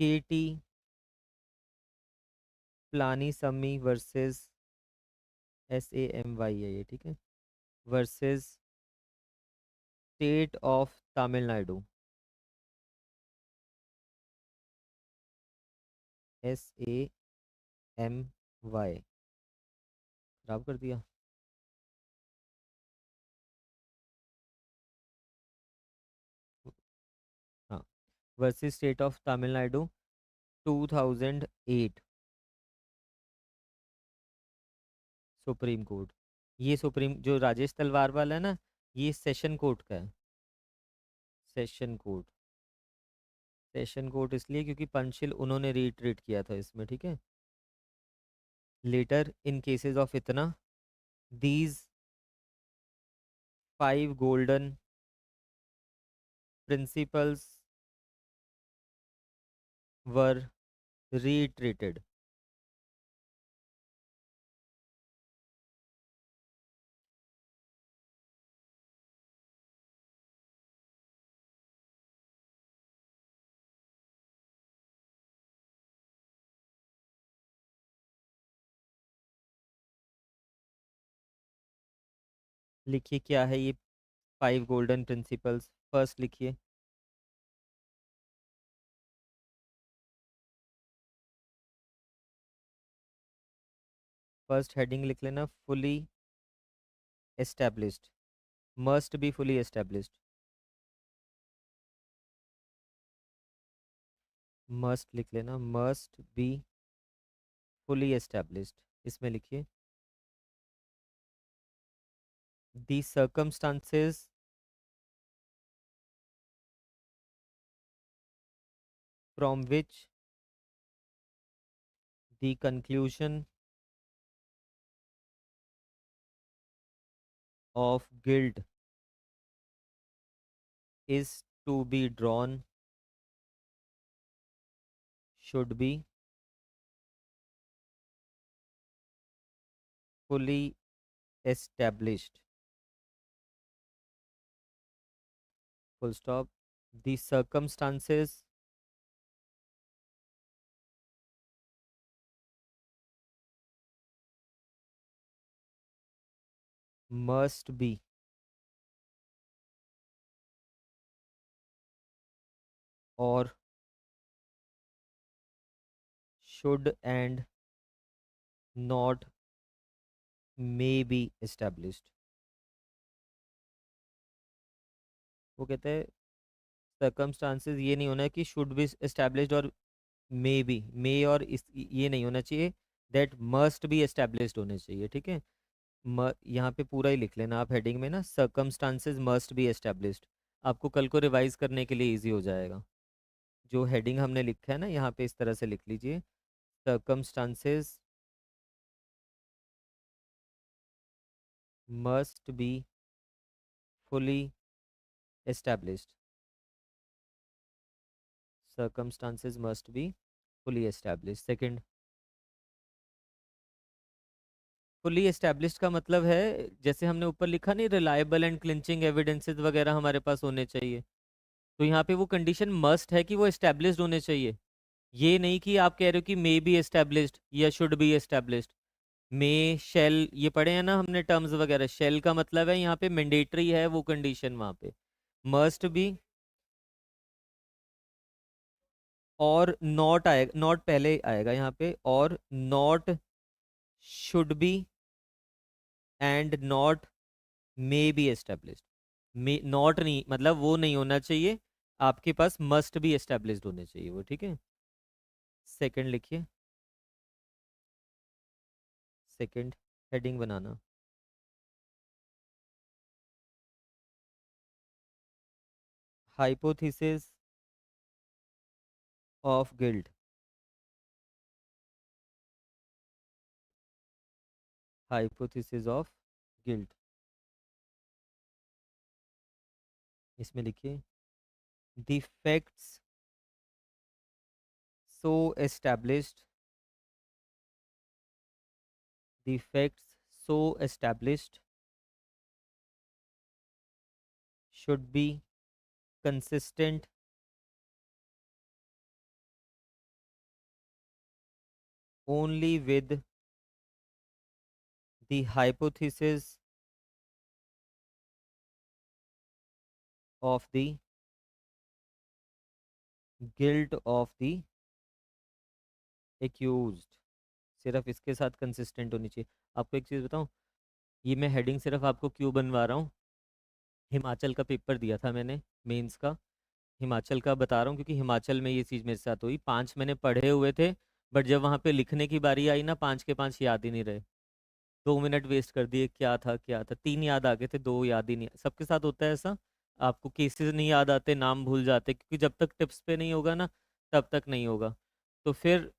KT Palanisamy versus SAMY है ये, ठीक है, versus state of Tamil Nadu SAMY. खराब कर दिया. हाँ, versus state of Tamil Nadu 2008 supreme court. ये सुप्रीम जो राजेश तलवार वाला है ना, ये सेशन कोर्ट का है. Session court. सेशन कोर्ट इसलिए क्योंकि पंचशील उन्होंने रीट्रीट किया था इसमें, ठीक है. लेटर इन केसेस ऑफ इतना, these 5 golden principles were reiterated. लिखिए क्या है ये 5 गोल्डन प्रिंसिपल्स. फर्स्ट लिखिए. फर्स्ट हेडिंग लिख लेना, fully established. Must be fully established. Must लिख लेना, मस्ट बी फुली एस्टेब्लिश्ड. इसमें लिखिए दी circumstances from which the conclusion of guilt is to be drawn should be fully established. Full stop. The circumstances must be और should and not may be established. वो कहते हैं circumstances ये नहीं होना कि शुड बी एस्टेब्लिश्ड और मे और ये नहीं होना चाहिए, दैट मस्ट बी एस्टेब्लिश्ड होने चाहिए, ठीक है। यहाँ पे पूरा ही लिख लेना आप हेडिंग में ना, सर्कमस्टांसेस मस्ट बी एस्टेब्लिश्ड। आपको कल को रिवाइज करने के लिए इजी हो जाएगा। जो हेडिंग हमने लिखा है ना यहाँ पे इस तरह से लिख लीजिए, circumstances must be fully established. Circumstances must be fully established. Second, fully established का मतलब है जैसे हमने ऊपर लिखा नहीं, रिलायबल एंड क्लिंचिंग एविडेंसेस वगैरह हमारे पास होने चाहिए। तो यहाँ पे वो कंडीशन मस्ट है कि वो एस्टेब्लिश्ड होने चाहिए। ये नहीं कि आप कह रहे हो कि मे बी एस्टेब्लिश्ड या should be established. May, shall, ये पढ़े हैं ना हमने टर्म्स वगैरह। शेल का मतलब है यहाँ पे मैंडेटरी है वो कंडीशन वहाँ पे। मस्ट बी और नॉट आएगा, नॉट पहले आएगा यहाँ पे, और not should be and not may be established. May not नहीं मतलब वो नहीं होना चाहिए, आपके पास मस्ट बी एस्टेब्लिश्ड होने चाहिए वो, ठीक है। सेकंड लिखिए, second heading banana, hypothesis of guilt. Hypothesis of guilt, इसमें लिखिए the facts so established, the facts so established should be consistent only with the hypothesis of the guilt of the accused। सिर्फ इसके साथ consistent होनी चाहिए। आपको एक चीज़ बताऊं, ये मैं हेडिंग सिर्फ आपको क्यों बनवा रहा हूँ, हिमाचल का पेपर दिया था मैंने मेंस का, हिमाचल का बता रहा हूँ क्योंकि हिमाचल में ये चीज़ मेरे साथ हुई। 5 मैंने पढ़े हुए थे, बट जब वहाँ पे लिखने की बारी आई ना, 5 के 5 याद ही नहीं रहे। 2 मिनट वेस्ट कर दिए, क्या था क्या था, 3 याद आ गए थे, 2 याद ही नहीं। सबके साथ होता है ऐसा, आपको केसेस नहीं याद आते, नाम भूल जाते, क्योंकि जब तक टिप्स पे नहीं होगा ना तब तक नहीं होगा। तो फिर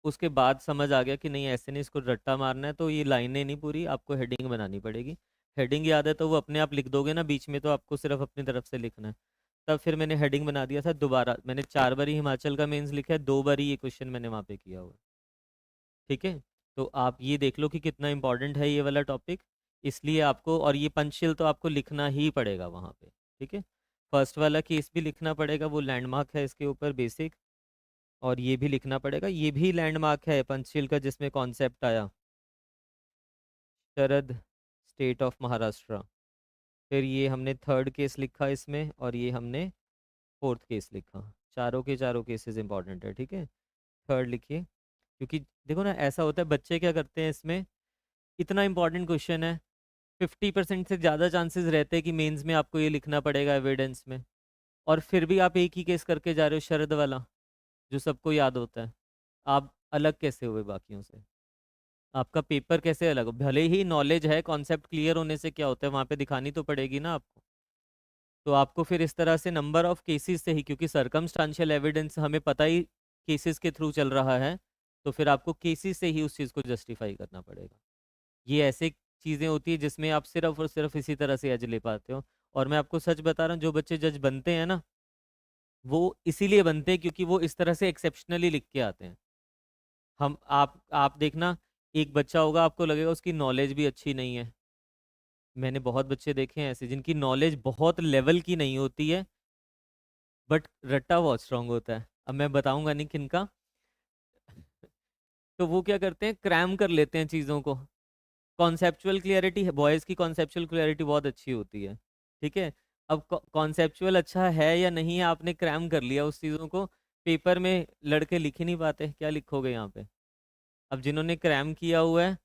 उसके बाद समझ आ गया कि नहीं ऐसे नहीं, इसको रट्टा मारना है, तो ये लाइनें नहीं पूरी आपको हेडिंग बनानी पड़ेगी। हेडिंग याद है तो वो अपने आप लिख दोगे ना बीच में, तो आपको सिर्फ अपनी तरफ से लिखना है। तब फिर मैंने हेडिंग बना दिया था दोबारा, मैंने 4 बारी हिमाचल का मेंस लिखा है, 2 बारी ये क्वेश्चन मैंने वहाँ पे किया हुआ है, ठीक है। तो आप ये देख लो कि कितना इंपॉर्टेंट है ये वाला टॉपिक। इसलिए आपको, और ये पंचशील तो आपको लिखना ही पड़ेगा वहाँ पे, ठीक है। फर्स्ट वाला केस भी लिखना पड़ेगा, वो लैंडमार्क है इसके ऊपर बेसिक, और ये भी लिखना पड़ेगा, ये भी लैंडमार्क है पंचशील का जिसमें कॉन्सेप्ट आया, शरद स्टेट ऑफ महाराष्ट्र। फिर ये हमने थर्ड केस लिखा इसमें, और ये हमने फोर्थ केस लिखा। चारों के चारों केसेस इंपॉर्टेंट है, ठीक है। थर्ड लिखिए, क्योंकि देखो ना ऐसा होता है बच्चे क्या करते हैं इसमें, इतना इंपॉर्टेंट क्वेश्चन है, 50% से ज़्यादा चांसेस रहते हैं कि मेंस में आपको ये लिखना पड़ेगा एविडेंस में, और फिर भी आप एक ही केस करके जा रहे हो शरद वाला, जो सबको याद होता है। आप अलग कैसे हुए बाकियों से, आपका पेपर कैसे अलग हो? भले ही नॉलेज है, कॉन्सेप्ट क्लियर होने से क्या होता है, वहाँ पे दिखानी तो पड़ेगी ना आपको। तो आपको फिर इस तरह से नंबर ऑफ केसेस से ही, क्योंकि सरकमस्टांशियल एविडेंस हमें पता ही केसेस के थ्रू चल रहा है, तो फिर आपको केसेस से ही उस चीज़ को जस्टिफाई करना पड़ेगा। ये ऐसे चीज़ें होती है जिसमें आप सिर्फ और सिर्फ इसी तरह से जज ले पाते हो। और मैं आपको सच बता रहा हूँ, जो बच्चे जज बनते हैं ना, वो इसीलिए बनते हैं क्योंकि वो इस तरह से एक्सेप्शनली लिख के आते हैं। हम आप देखना, एक बच्चा होगा आपको लगेगा उसकी नॉलेज भी अच्छी नहीं है। मैंने बहुत बच्चे देखे हैं ऐसे जिनकी नॉलेज बहुत लेवल की नहीं होती है, बट रट्टा बहुत स्ट्रांग होता है। अब मैं बताऊंगा नहीं किनका। तो वो क्या करते हैं, क्रैम कर लेते हैं चीज़ों को, कॉन्सेप्चुअल क्लियरिटी है, बॉयज़ की कॉन्सेप्चुअल क्लियरिटी बहुत अच्छी होती है। ठीक है। अब कॉन्सेप्चुअल अच्छा है या नहीं है, आपने क्रैम कर लिया उस चीज़ों को, पेपर में लड़के लिख ही नहीं पाते, क्या लिखोगे यहाँ पे। अब जिन्होंने क्रैम किया हुआ है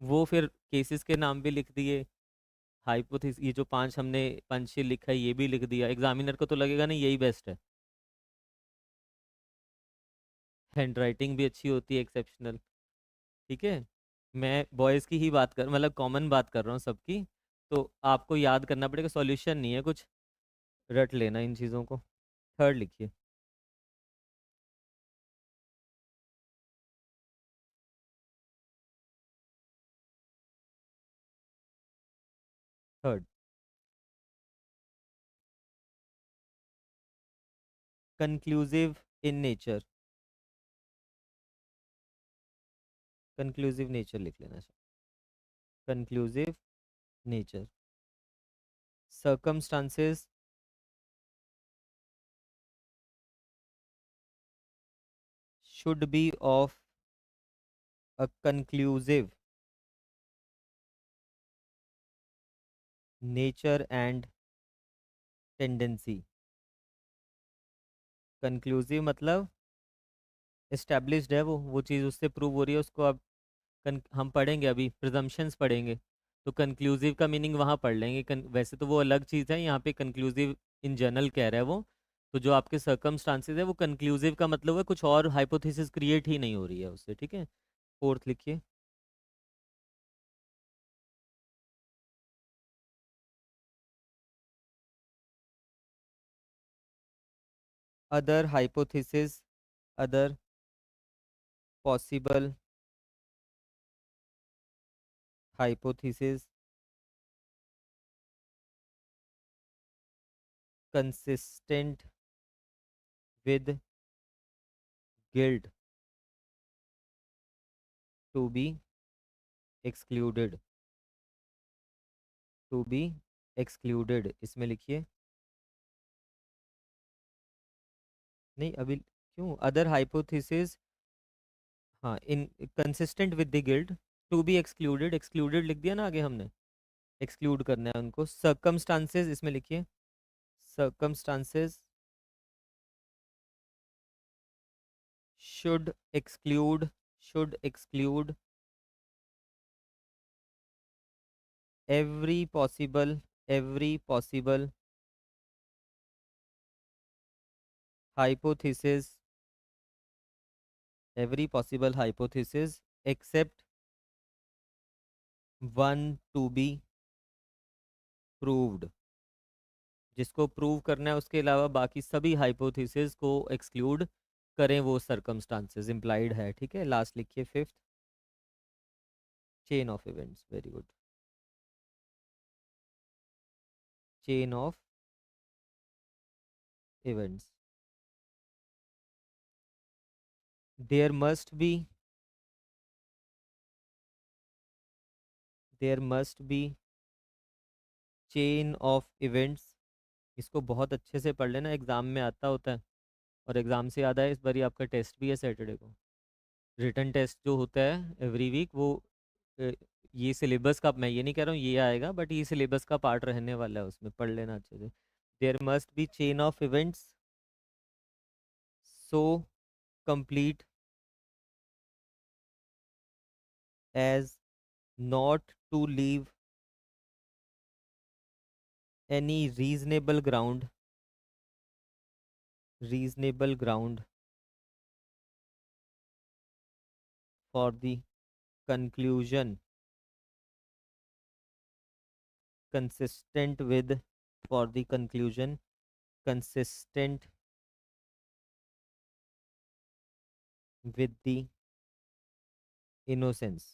वो फिर केसेस के नाम भी लिख दिए, हाइपोथेसिस, ये जो पांच हमने पंचशील लिखा है ये भी लिख दिया, एग्जामिनर को तो लगेगा नहीं यही बेस्ट है। हैंड राइटिंग भी अच्छी होती है एक्सेप्शनल। ठीक है। मैं बॉयज़ की ही बात कर, मतलब कॉमन बात कर रहा हूँ सबकी। तो आपको याद करना पड़ेगा, सॉल्यूशन नहीं है कुछ, रट लेना इन चीज़ों को। थर्ड लिखिए। Third, conclusive in nature. Conclusive nature लिख लेना। Conclusive nature. circumstances should be of a conclusive nature and tendency। Conclusive मतलब एस्टेब्लिश्ड है, वो चीज़ उससे प्रूव हो रही है उसको। अब हम पढ़ेंगे अभी, प्रिजम्पशंस पढ़ेंगे, तो कंक्लूसिव का मीनिंग वहाँ पढ़ लेंगे। वैसे तो वो अलग चीज़ है, यहाँ पे कंक्लूसिव इन जनरल कह रहा है वो। तो जो आपके सर्कमस्टांसेस है वो कंक्लूसिव का मतलब है कुछ और हाइपोथेसिस क्रिएट ही नहीं हो रही है उससे। ठीक है। फोर्थ लिखिए। Other hypothesis, other possible hypothesis consistent with guilt to be excluded। To be excluded इसमें लिखिए। नहीं अभी क्यों, अदर हाइपोथेसिस, हाँ, in consistent with the guilt, to be excluded, excluded लिख दिया ना आगे हमने, एक्सक्लूड करना है उनको। सर्कमस्टांसेस इसमें लिखिए। Circumstances should exclude, should exclude every possible, every possible hypothesis, every possible hypothesis except one to be proved। जिसको प्रूव करना है उसके अलावा बाकी सभी हाइपोथेसिस को एक्सक्लूड करें, वो सर्कमस्टांसेस इम्प्लाइड है। ठीक है। लास्ट लिखिए, fifth, chain of events. Very good. Chain of events. There must be, there must be chain of events. इसको बहुत अच्छे से पढ़ लेना, एग्जाम में आता होता है। और एग्जाम से याद है, इस बार आपका टेस्ट भी है सैटरडे को, रिटन टेस्ट जो होता है एवरी वीक, वो अ, ये सिलेबस का, मैं ये नहीं कह रहा हूँ ये आएगा, बट ये सिलेबस का पार्ट रहने वाला है, उसमें पढ़ लेना अच्छे से। There must be chain of events so complete as not to leave any reasonable ground for the conclusion consistent with, for the conclusion consistent with the innocence।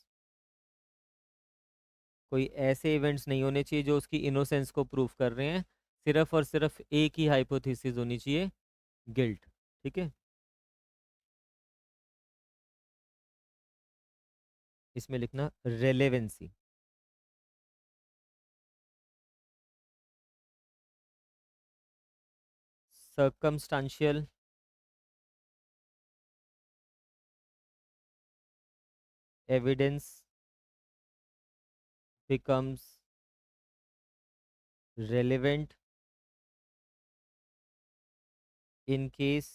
कोई ऐसे इवेंट्स नहीं होने चाहिए जो उसकी इनोसेंस को प्रूव कर रहे हैं, सिर्फ और सिर्फ एक ही हाइपोथेसिस होनी चाहिए, गिल्ट। ठीक है। इसमें लिखना relevancy. Circumstantial evidence becomes relevant in case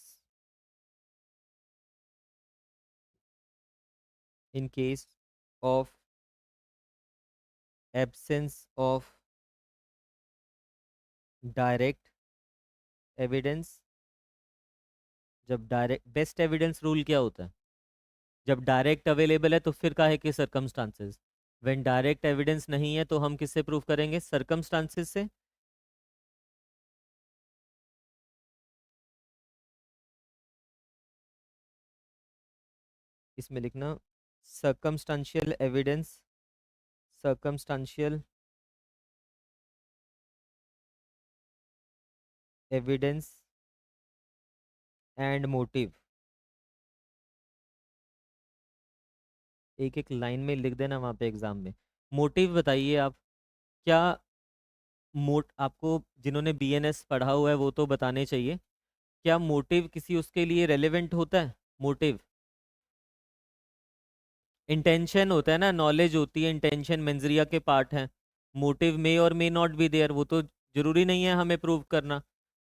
of absence of direct evidence. जब डायरेक्ट, बेस्ट एविडेंस रूल क्या होता है? जब डायरेक्ट अवेलेबल है तो फिर काहे के सर्कमस्टांसेस। व्हेन डायरेक्ट एविडेंस नहीं है तो हम किससे प्रूव करेंगे? सर्कमस्टांसेस से। इसमें लिखना circumstantial evidence, circumstantial evidence and motive. एक एक लाइन में लिख देना वहाँ पे एग्जाम में। मोटिव बताइए आप, क्या आपको जिन्होंने बीएनएस पढ़ा हुआ है वो तो बताने चाहिए, क्या मोटिव किसी उसके लिए रेलेवेंट होता है? मोटिव इंटेंशन होता है ना, नॉलेज होती है, इंटेंशन मेंजरिया के पार्ट है। मोटिव मे और मे नॉट बी देयर, वो तो जरूरी नहीं है हमें प्रूव करना।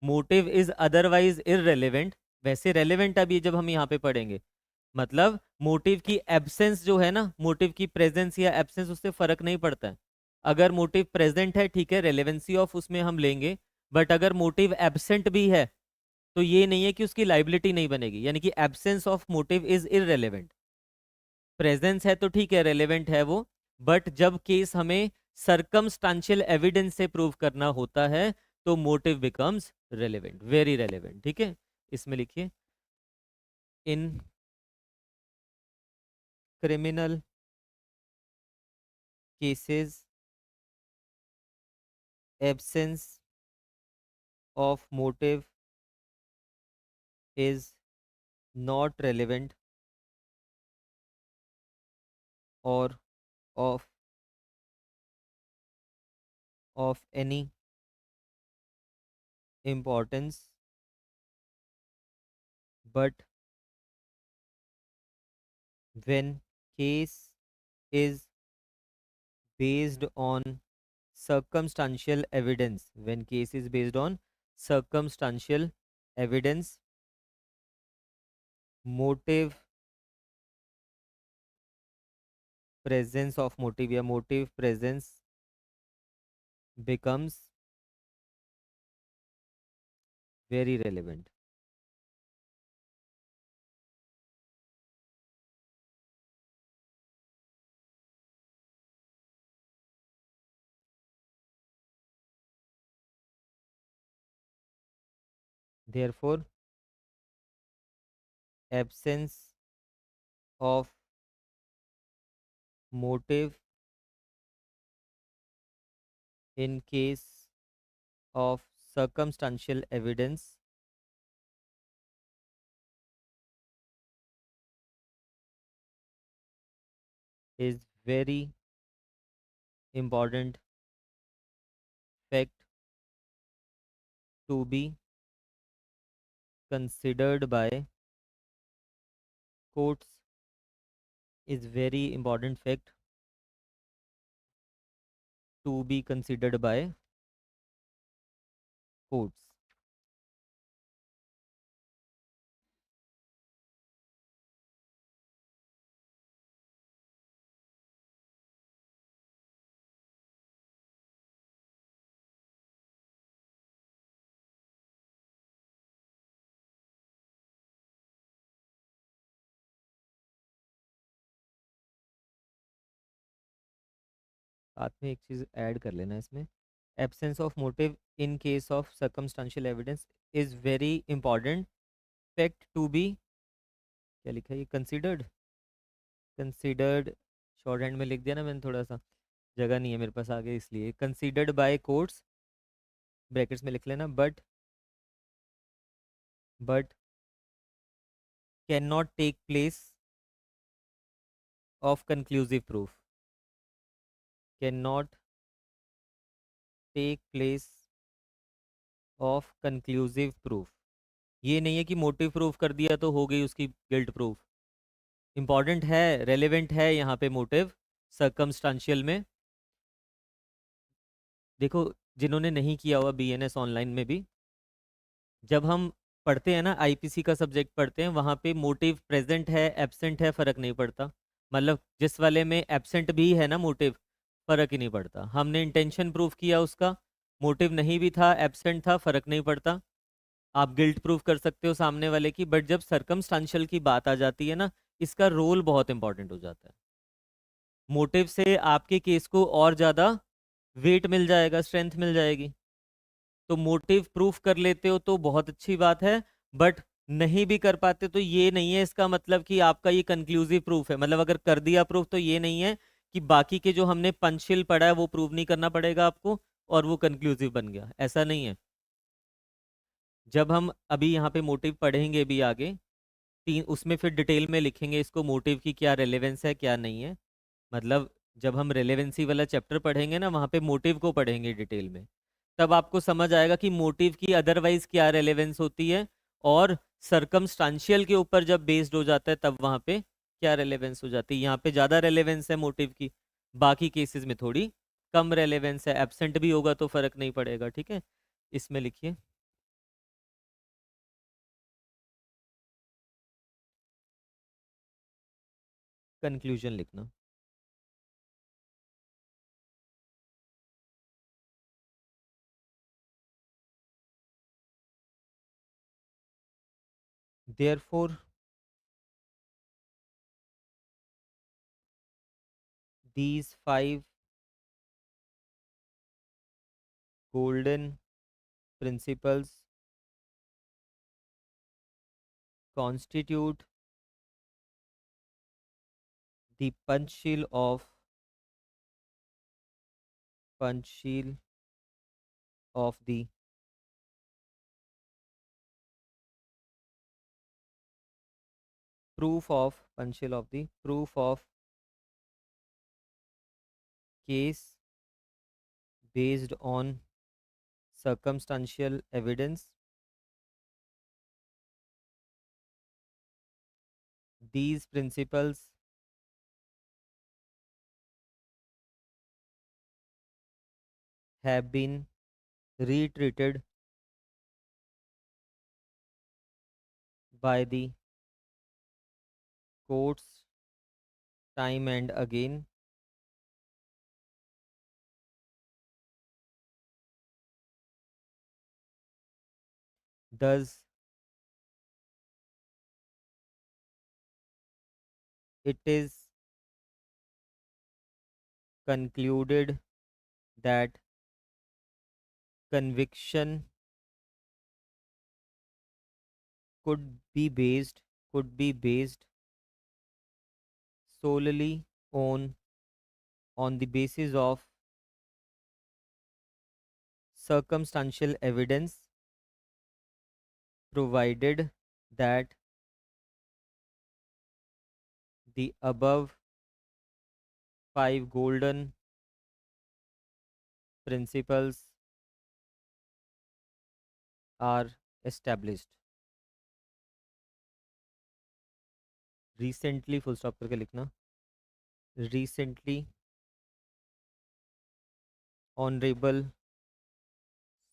मोटिव इज अदरवाइज इररेलेवेंट, वैसे रेलेवेंट अभी जब हम यहाँ पे पढ़ेंगे। मतलब मोटिव की एब्सेंस जो है ना, मोटिव की प्रेजेंस या एब्सेंस, उससे फर्क नहीं पड़ता है। अगर मोटिव प्रेजेंट है ठीक है, रेलेवेंसी ऑफ उसमें हम लेंगे। बट अगर मोटिव एब्सेंट भी है तो ये नहीं है कि उसकी लाइबिलिटी नहीं बनेगी, यानी कि absence of motive is irrelevant. Presence है तो ठीक है, रेलेवेंट है वो। बट जब केस हमें सरकमस्टांशियल एविडेंस से प्रूव करना होता है तो motive becomes relevant, very relevant. ठीक है, इसमें लिखिए in criminal cases absence of motive is not relevant और of any importance, but when case is based on circumstantial evidence, when case is based on circumstantial evidence, motive, presence of motive या motive presence becomes very relevant. Therefore, absence of motive in case of circumstantial evidence is very important fact to be considered by courts, is very important fact to be considered by courts. साथ में एक चीज add कर लेना इसमें, absence of motive in case of circumstantial evidence is very important fact to be, क्या लिखा है ये, कंसिडर्ड, कंसिडर्ड शॉर्ट हैंड में लिख दिया ना मैंने, थोड़ा सा जगह नहीं है मेरे पास आगे, इसलिए कंसिडर्ड बाय कोर्ट्स, ब्रैकेट्स में लिख लेना, but can not take place of conclusive proof, can not take place of conclusive proof. ये नहीं है कि मोटिव प्रूफ कर दिया तो हो गई उसकी गिल्ट प्रूफ। इंपॉर्टेंट है, रेलेवेंट है यहाँ पे मोटिव सर्कमस्टांशियल में, देखो, जिन्होंने नहीं किया हुआ बीएनएस ऑनलाइन में भी, जब हम पढ़ते हैं ना, आईपीसी का सब्जेक्ट पढ़ते हैं, वहाँ पे मोटिव प्रेजेंट है एब्सेंट है फर्क नहीं पड़ता। मतलब जिस वाले में एब्सेंट भी है ना मोटिव, फर्क ही नहीं पड़ता। हमने इंटेंशन प्रूफ किया उसका, मोटिव नहीं भी था एब्सेंट था, फर्क नहीं पड़ता। आप गिल्ट प्रूफ कर सकते हो सामने वाले की, बट जब सरकमस्टांशियल की बात आ जाती है ना, इसका रोल बहुत इंपॉर्टेंट हो जाता है। मोटिव से आपके केस को और ज़्यादा वेट मिल जाएगा, स्ट्रेंथ मिल जाएगी। तो मोटिव प्रूफ कर लेते हो तो बहुत अच्छी बात है, बट नहीं भी कर पाते तो ये नहीं है इसका मतलब कि आपका ये कंक्लूसिव प्रूफ है। मतलब अगर कर दिया प्रूफ तो ये नहीं है कि बाकी के जो हमने पंचशील पढ़ा है वो प्रूव नहीं करना पड़ेगा आपको और वो कंक्लूसिव बन गया, ऐसा नहीं है। जब हम अभी यहाँ पे मोटिव पढ़ेंगे भी आगे, तीन उसमें फिर डिटेल में लिखेंगे इसको, मोटिव की क्या रेलेवेंस है क्या नहीं है। मतलब जब हम रेलेवेंसी वाला चैप्टर पढ़ेंगे ना, वहाँ पे मोटिव को पढ़ेंगे डिटेल में, तब आपको समझ आएगा कि मोटिव की अदरवाइज क्या रेलेवेंस होती है, और सरकमस्टांशियल के ऊपर जब बेस्ड हो जाता है तब वहाँ पे क्या रेलेवेंस हो जाती है। यहाँ पे ज़्यादा रेलेवेंस है मोटिव की, बाकी केसेस में थोड़ी कम रेलेवेंस है। एब्सेंट भी होगा तो फर्क नहीं पड़ेगा, ठीक है। इसमें लिखिए कंक्लूजन लिखना। Therefore, these five golden principles constitute the punchil of the proof of case based on circumstantial evidence. These principles have been retreated by the courts time and again. Thus, it is concluded that conviction could be based solely on the basis of circumstantial evidence, provided that the above five golden principles are established. Recently, full stop करके लिखना। Recently, Honorable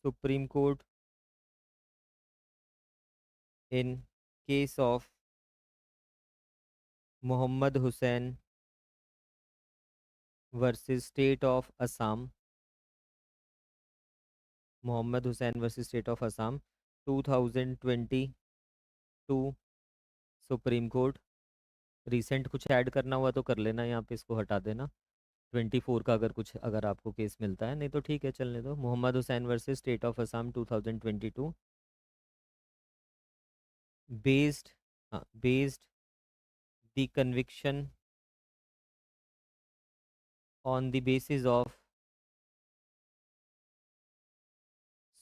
Supreme Court in case of Muhammad Hussain versus State of Assam, Muhammad Hussain versus State of Assam, 2022 supreme court. Recent कुछ add करना हुआ तो कर लेना, यहाँ पे इसको हटा देना। 24 का अगर कुछ अगर आपको केस मिलता है, नहीं तो ठीक है चलने दो। Mohammad Hussain versus state of Assam 2022 based, हाँ based the conviction on the basis of,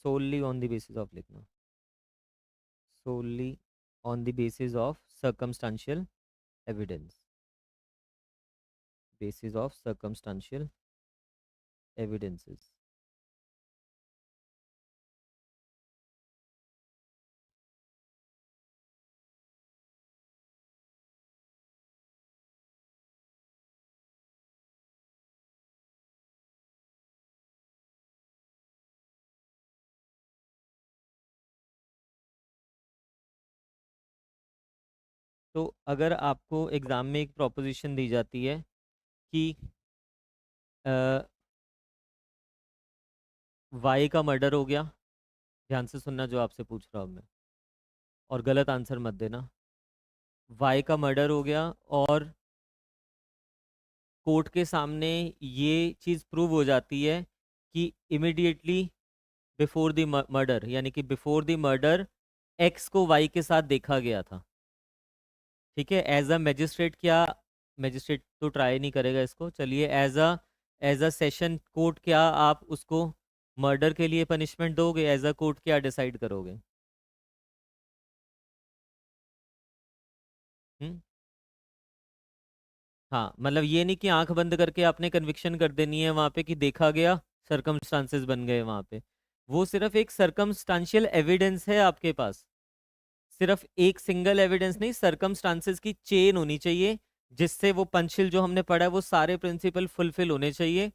solely on the basis of लिखना, solely on the basis of circumstantial evidence, basis of circumstantial evidences। तो अगर आपको एग्ज़ाम में एक प्रोपोजिशन दी जाती है कि वाई का मर्डर हो गया, ध्यान से सुनना जो आपसे पूछ रहा हूँ मैं, और गलत आंसर मत देना। वाई का मर्डर हो गया और कोर्ट के सामने ये चीज़ प्रूव हो जाती है कि इमिडिएटली बिफोर द मर्डर, यानी कि बिफोर द मर्डर एक्स को वाई के साथ देखा गया था। ठीक है, एज अ मैजिस्ट्रेट, क्या मैजिस्ट्रेट तो ट्राई नहीं करेगा इसको, चलिए एज अ सेशन कोर्ट क्या आप उसको मर्डर के लिए पनिशमेंट दोगे? एज अ कोर्ट क्या डिसाइड करोगे? हम्म। हाँ, मतलब ये नहीं कि आंख बंद करके आपने कन्विक्शन कर देनी है वहां पे कि देखा गया, सरकमस्टांसेस बन गए वहां पे। वो सिर्फ एक सरकमस्टांशियल एविडेंस है आपके पास, सिर्फ एक सिंगल एविडेंस नहीं, सरकमस्टांसेस की चेन होनी चाहिए, जिससे वो पंचिल जो हमने पढ़ा है वो सारे प्रिंसिपल फुलफिल होने चाहिए।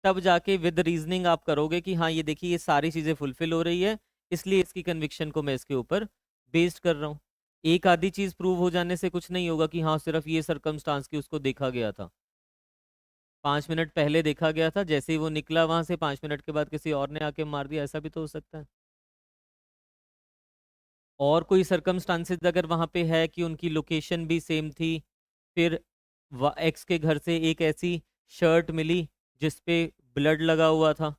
तब जाके विद रीजनिंग आप करोगे कि हाँ ये देखिए ये सारी चीजें फुलफिल हो रही है, इसलिए इसकी कन्विक्शन को मैं इसके ऊपर बेस्ड कर रहा हूँ। एक आधी चीज प्रूव हो जाने से कुछ नहीं होगा कि हाँ सिर्फ ये सरकमस्टांस की उसको देखा गया था, 5 मिनट पहले देखा गया था, जैसे ही वो निकला वहां से 5 मिनट के बाद किसी और ने आके मार दिया, ऐसा भी तो हो सकता है। और कोई सरकमस्टांसेस अगर वहां पे है कि उनकी लोकेशन भी सेम थी, फिर एक्स के घर से एक ऐसी शर्ट मिली जिस पे ब्लड लगा हुआ था,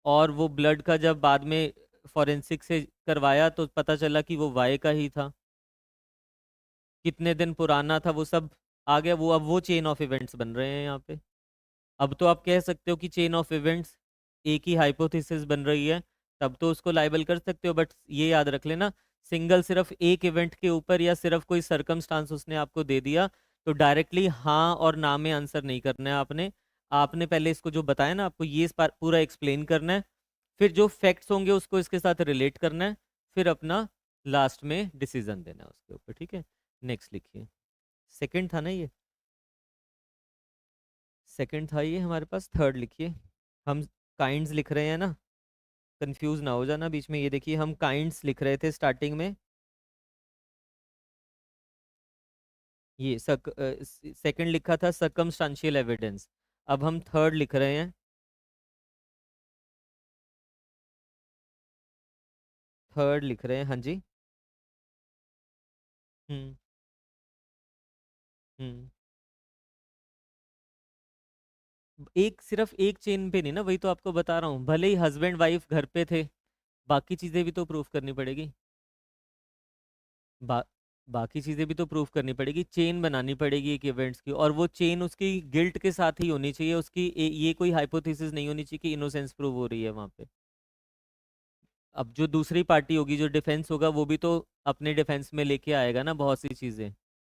और वो ब्लड का जब बाद में फॉरेंसिक से करवाया तो पता चला कि वो वाई का ही था, कितने दिन पुराना था वो सब आ गया। वो अब वो चेन ऑफ इवेंट्स बन रहे हैं यहाँ पे। अब तो आप कह सकते हो कि चेन ऑफ इवेंट्स एक ही हाइपोथेसिस बन रही है, तब तो उसको लाइबल कर सकते हो, बट ये याद रख लेना, सिंगल सिर्फ एक इवेंट के ऊपर या सिर्फ कोई सरकमस्टांस उसने आपको दे दिया तो डायरेक्टली हाँ और ना में आंसर नहीं करना है आपने। आपने पहले इसको जो बताया ना आपको ये पूरा एक्सप्लेन करना है, फिर जो फैक्ट्स होंगे उसको इसके साथ रिलेट करना है, फिर अपना लास्ट में डिसीजन देना है उसके ऊपर। ठीक है, नेक्स्ट लिखिए। सेकंड था ना ये? सेकंड था ये हमारे पास, थर्ड लिखिए। हम काइंड्स लिख रहे हैं ना, कंफ्यूज ना हो जाना बीच में। ये देखिए हम काइंड्स लिख रहे थे स्टार्टिंग में, ये सेकंड लिखा था सर्कमस्टांशियल एविडेंस, अब हम थर्ड लिख रहे हैं। थर्ड लिख रहे हैं, हाँ जी। हम्म। हम्म। एक सिर्फ एक चेन पे नहीं ना, वही तो आपको बता रहा हूँ, भले ही हस्बैंड वाइफ घर पे थे, बाकी चीजें भी तो प्रूफ करनी पड़ेगी। बा, बाकी चीजें भी तो प्रूफ करनी पड़ेगी, चेन बनानी पड़ेगी एक इवेंट्स की, और वो चेन उसकी गिल्ट के साथ ही होनी चाहिए, उसकी ये कोई हाइपोथेसिस नहीं होनी चाहिए कि इनोसेंस प्रूव हो रही है वहां पे। अब जो दूसरी पार्टी होगी, जो डिफेंस होगा, वो भी तो अपने डिफेंस में लेके आएगा ना बहुत सी चीजें।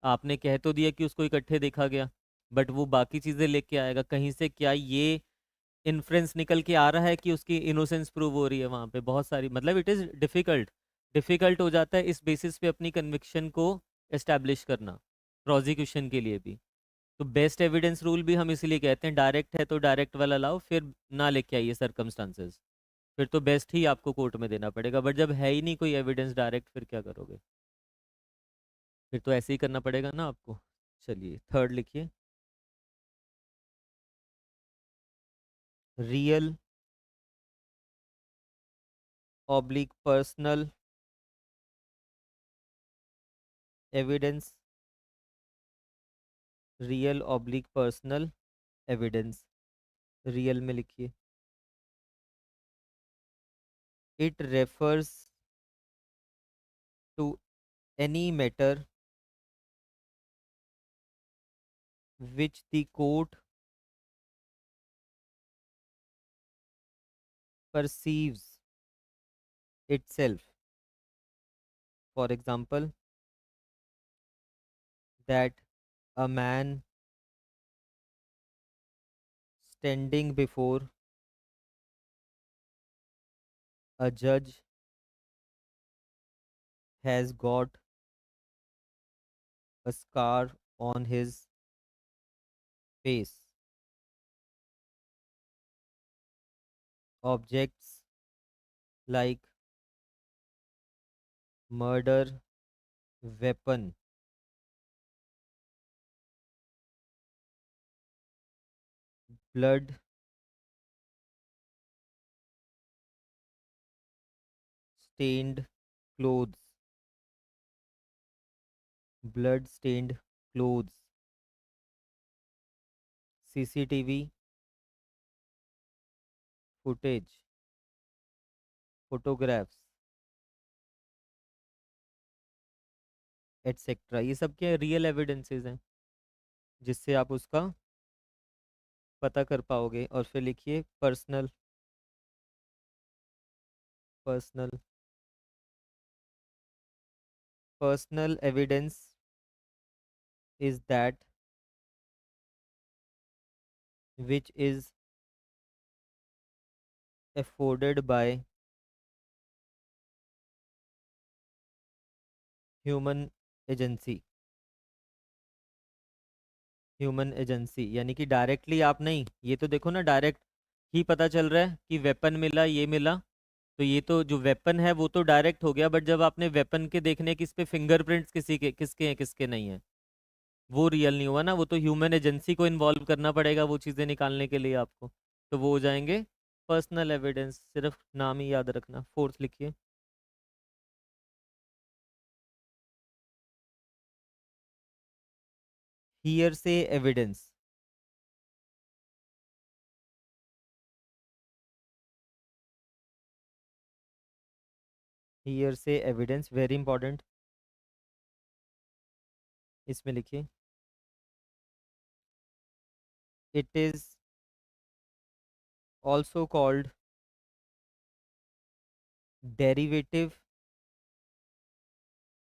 आपने कह तो दिया कि उसको इकट्ठे देखा गया, बट वो बाकी चीजें लेके आएगा कहीं से, क्या ये इन्फ्रेंस निकल के आ रहा है कि उसकी इनोसेंस प्रूव हो रही है वहां पे? बहुत सारी, मतलब इट इज डिफिकल्ट, डिफिकल्ट हो जाता है इस बेसिस पे अपनी कन्विक्शन को एस्टैब्लिश करना, प्रोसिक्यूशन के लिए भी। तो बेस्ट एविडेंस रूल भी हम इसीलिए कहते हैं, डायरेक्ट है तो डायरेक्ट वाला लाओ, फिर ना लेके आइए सर्कमस्टांसेस, फिर तो बेस्ट ही आपको कोर्ट में देना पड़ेगा। बट जब है ही नहीं कोई एविडेंस डायरेक्ट, फिर क्या करोगे? फिर तो ऐसे ही करना पड़ेगा ना आपको। चलिए थर्ड लिखिए। Real oblique personal evidence, real oblique personal evidence, real में लिखिए। It refers to any matter which the court perceives itself, for example, that a man standing before a judge has got a scar on his face. Objects like murder weapon blood stained clothes, blood stained clothes, CCTV footage, photographs, etcetera, ये सब क्या real evidences हैं जिससे आप उसका पता कर पाओगे। और फिर लिखिए personal, personal, personal evidence is that which is afforded by human agency, human agency यानी कि डायरेक्टली आप नहीं, ये तो देखो ना डायरेक्ट ही पता चल रहा है कि वेपन मिला, ये मिला, तो ये तो जो वेपन है वो तो डायरेक्ट हो गया, बट जब आपने वेपन के देखने किस पे फिंगरप्रिंट्स किसी के किसके हैं किसके नहीं है, वो रियल नहीं हुआ ना, वो तो ह्यूमन एजेंसी को इन्वॉल्व करना पड़ेगा वो चीज़ें निकालने के लिए आपको, तो वो हो जाएंगे पर्सनल एविडेंस, सिर्फ नाम ही याद रखना। फोर्थ लिखिए, hearsay evidence, hearsay evidence very important, इसमें लिखिए it is also called derivative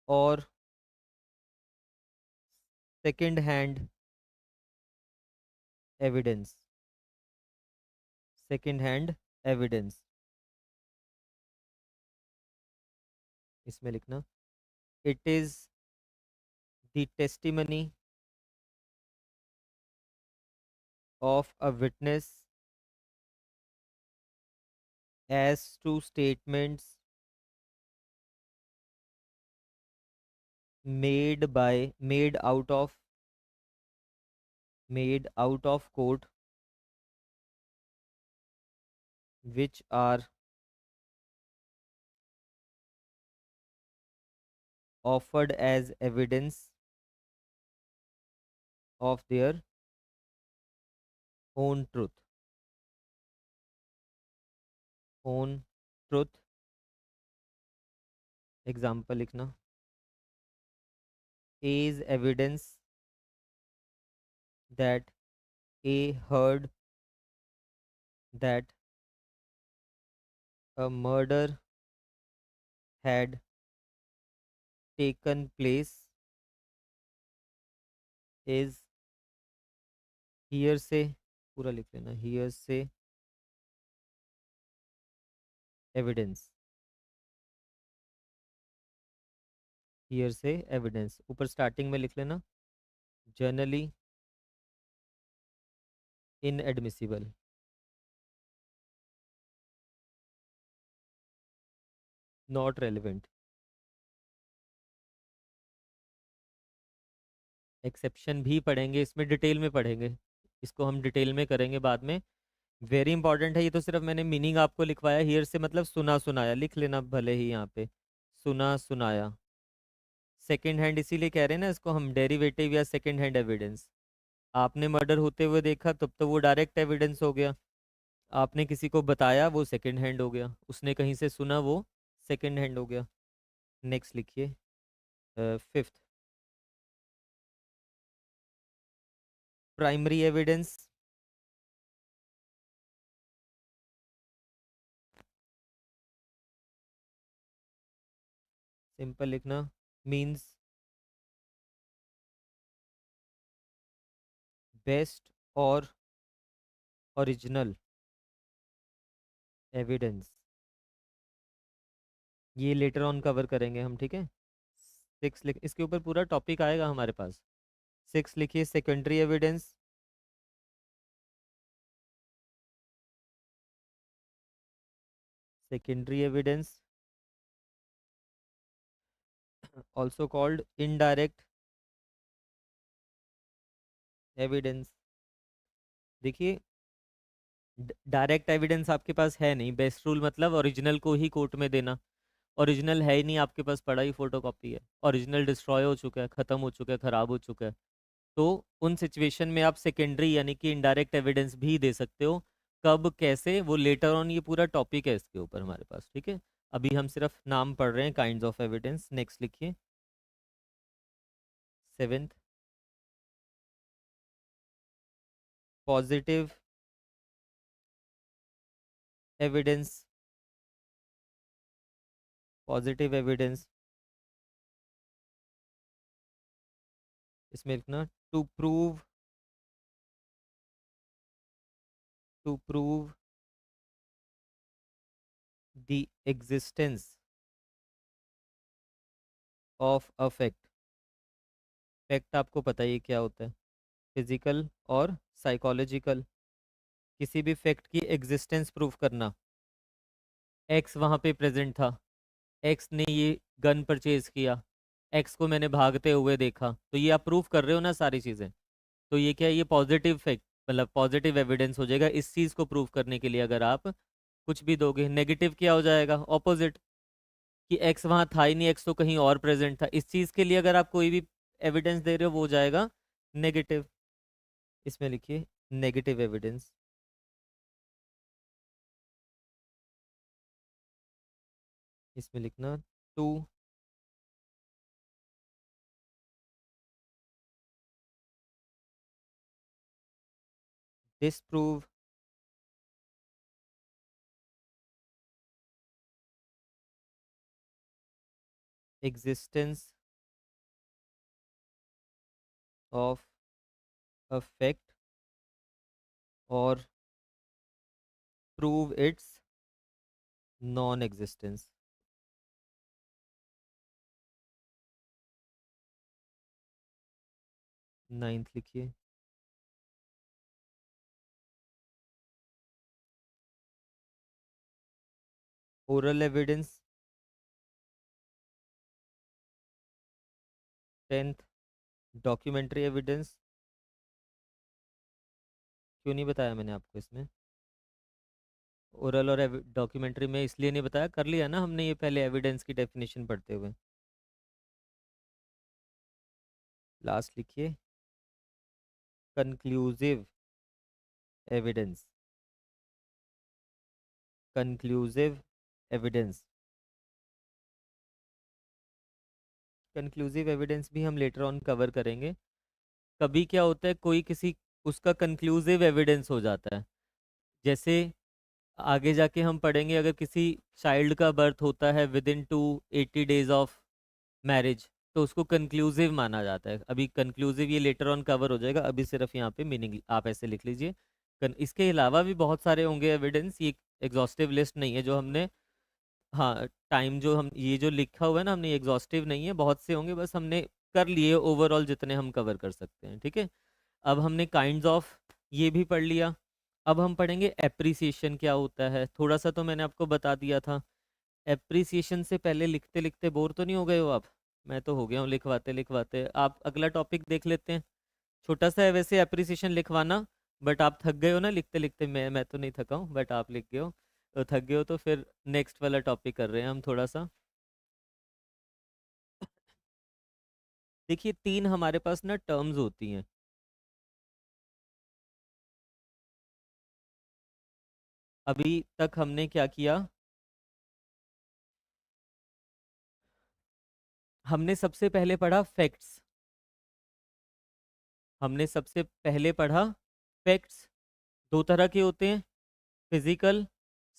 और second hand evidence, second hand evidence, इसमें लिखना it is the testimony of a witness as to statements made by made out of court which are offered as evidence of their own truth, own truth। Example लिखना A is evidence that A heard that a murder had taken place is hearsay, पूरा लिख लेना hearsay evidence, hearsay evidence ऊपर starting में लिख लेना generally inadmissible, not relevant। Exception भी पढ़ेंगे इसमें, डिटेल में पढ़ेंगे, इसको हम डिटेल में करेंगे बाद में, वेरी इंपॉर्टेंट है। ये तो सिर्फ मैंने मीनिंग आपको लिखवाया, हियर से मतलब सुना सुनाया, लिख लेना भले ही यहाँ पे सुना सुनाया। सेकंड हैंड इसीलिए कह रहे हैं ना इसको हम, डेरिवेटिव या सेकंड हैंड एविडेंस। आपने मर्डर होते हुए देखा तब तो वो डायरेक्ट एविडेंस हो गया, आपने किसी को बताया वो सेकंड हैंड हो गया, उसने कहीं से सुना वो सेकंड हैंड हो गया। नेक्स्ट लिखिए फिफ्थ, प्राइमरी एविडेंस, सिंपल लिखना मीन्स बेस्ट और ओरिजिनल एविडेंस, ये लेटर ऑन कवर करेंगे हम, ठीक है। सिक्स लिख, इसके ऊपर पूरा टॉपिक आएगा हमारे पास। सिक्स लिखिए secondary evidence, secondary evidence also called indirect evidence. देखिए डायरेक्ट एविडेंस आपके पास है नहीं, बेस्ट रूल मतलब ओरिजिनल को ही कोर्ट में देना। ओरिजिनल है ही नहीं आपके पास, पड़ा ही फोटोकॉपी है, ओरिजिनल डिस्ट्रॉय हो चुका है, ख़त्म हो चुका है, ख़राब हो चुका है। तो उन सिचुएशन में आप सेकेंडरी यानी कि इनडायरेक्ट एविडेंस भी दे सकते हो। कब कैसे वो लेटर ऑन, ये पूरा टॉपिक है इसके ऊपर हमारे पास, ठीक है। अभी हम सिर्फ नाम पढ़ रहे हैं काइंड्स ऑफ एविडेंस। नेक्स्ट लिखिए, seventh, positive evidence. Positive evidence इसमें लिखना, to prove, to prove the existence of a fact. Fact आपको पता ही है क्या होता है, फिजिकल और साइकोलॉजिकल। किसी भी फैक्ट की एग्जिस्टेंस प्रूफ करना। एक्स वहाँ पे प्रेजेंट था, एक्स ने ये गन परचेज किया, एक्स को मैंने भागते हुए देखा, तो ये आप प्रूफ कर रहे हो ना सारी चीज़ें। तो ये क्या है, ये पॉजिटिव फैक्ट मतलब पॉजिटिव एविडेंस हो जाएगा इस चीज़ को प्रूफ करने के लिए। अगर आप कुछ भी दोगे, नेगेटिव क्या हो जाएगा, ऑपोजिट, कि एक्स वहाँ था ही नहीं, एक्स तो कहीं और प्रेजेंट था। इस चीज़ के लिए अगर आप कोई भी एविडेंस दे रहे हो वो हो जाएगा नेगेटिव। इसमें लिखिए नेगेटिव एविडेंस। इसमें लिखना, to disprove existence of a fact और prove its non existence. Ninth लिखिए, oral evidence. Tenth, documentary evidence. क्यों नहीं बताया मैंने आपको इसमें, ओरल और डॉक्यूमेंट्री में इसलिए नहीं बताया, कर लिया ना हमने ये पहले एविडेंस की डेफिनेशन पढ़ते हुए। लास्ट लिखिए, conclusive evidence. Conclusive evidence, conclusive evidence भी हम लेटर ऑन कवर करेंगे। कभी क्या होता है, कोई किसी उसका कंक्लूसिव एविडेंस हो जाता है, जैसे आगे जाके हम पढ़ेंगे, अगर किसी चाइल्ड का बर्थ होता है with in 280 days of marriage, तो उसको कंक्लूसिव माना जाता है। अभी कंक्लूसिव ये लेटर ऑन कवर हो जाएगा, अभी सिर्फ यहाँ पे मीनिंग आप ऐसे लिख लीजिए। इसके अलावा भी बहुत सारे होंगे एविडेंस, ये एग्जॉस्टिव लिस्ट नहीं है जो हमने, हाँ टाइम जो हम ये जो लिखा हुआ है ना हमने, ये एग्जॉस्टिव नहीं है, बहुत से होंगे, बस हमने कर लिए ओवरऑल जितने हम कवर कर सकते हैं, ठीक है। अब हमने काइंड्स ऑफ ये भी पढ़ लिया। अब हम पढ़ेंगे एप्रिसिएशन क्या होता है, थोड़ा सा तो मैंने आपको बता दिया था। एप्रिसिएशन से पहले लिखते लिखते बोर तो नहीं हो गए हो आप? मैं तो हो गया हूँ लिखवाते लिखवाते। आप अगला टॉपिक देख लेते हैं, छोटा सा है वैसे एप्रिसिएशन लिखवाना, बट आप थक गए हो ना लिखते लिखते। मैं तो नहीं थका हूँ, बट आप लिख गए हो, तो थक गए हो तो फिर नेक्स्ट वाला टॉपिक कर रहे हैं हम थोड़ा सा। देखिए तीन हमारे पास ना टर्म्स होती हैं। अभी तक हमने क्या किया, हमने सबसे पहले पढ़ा फैक्ट्स। हमने सबसे पहले पढ़ा फैक्ट्स, दो तरह के होते हैं, फिजिकल,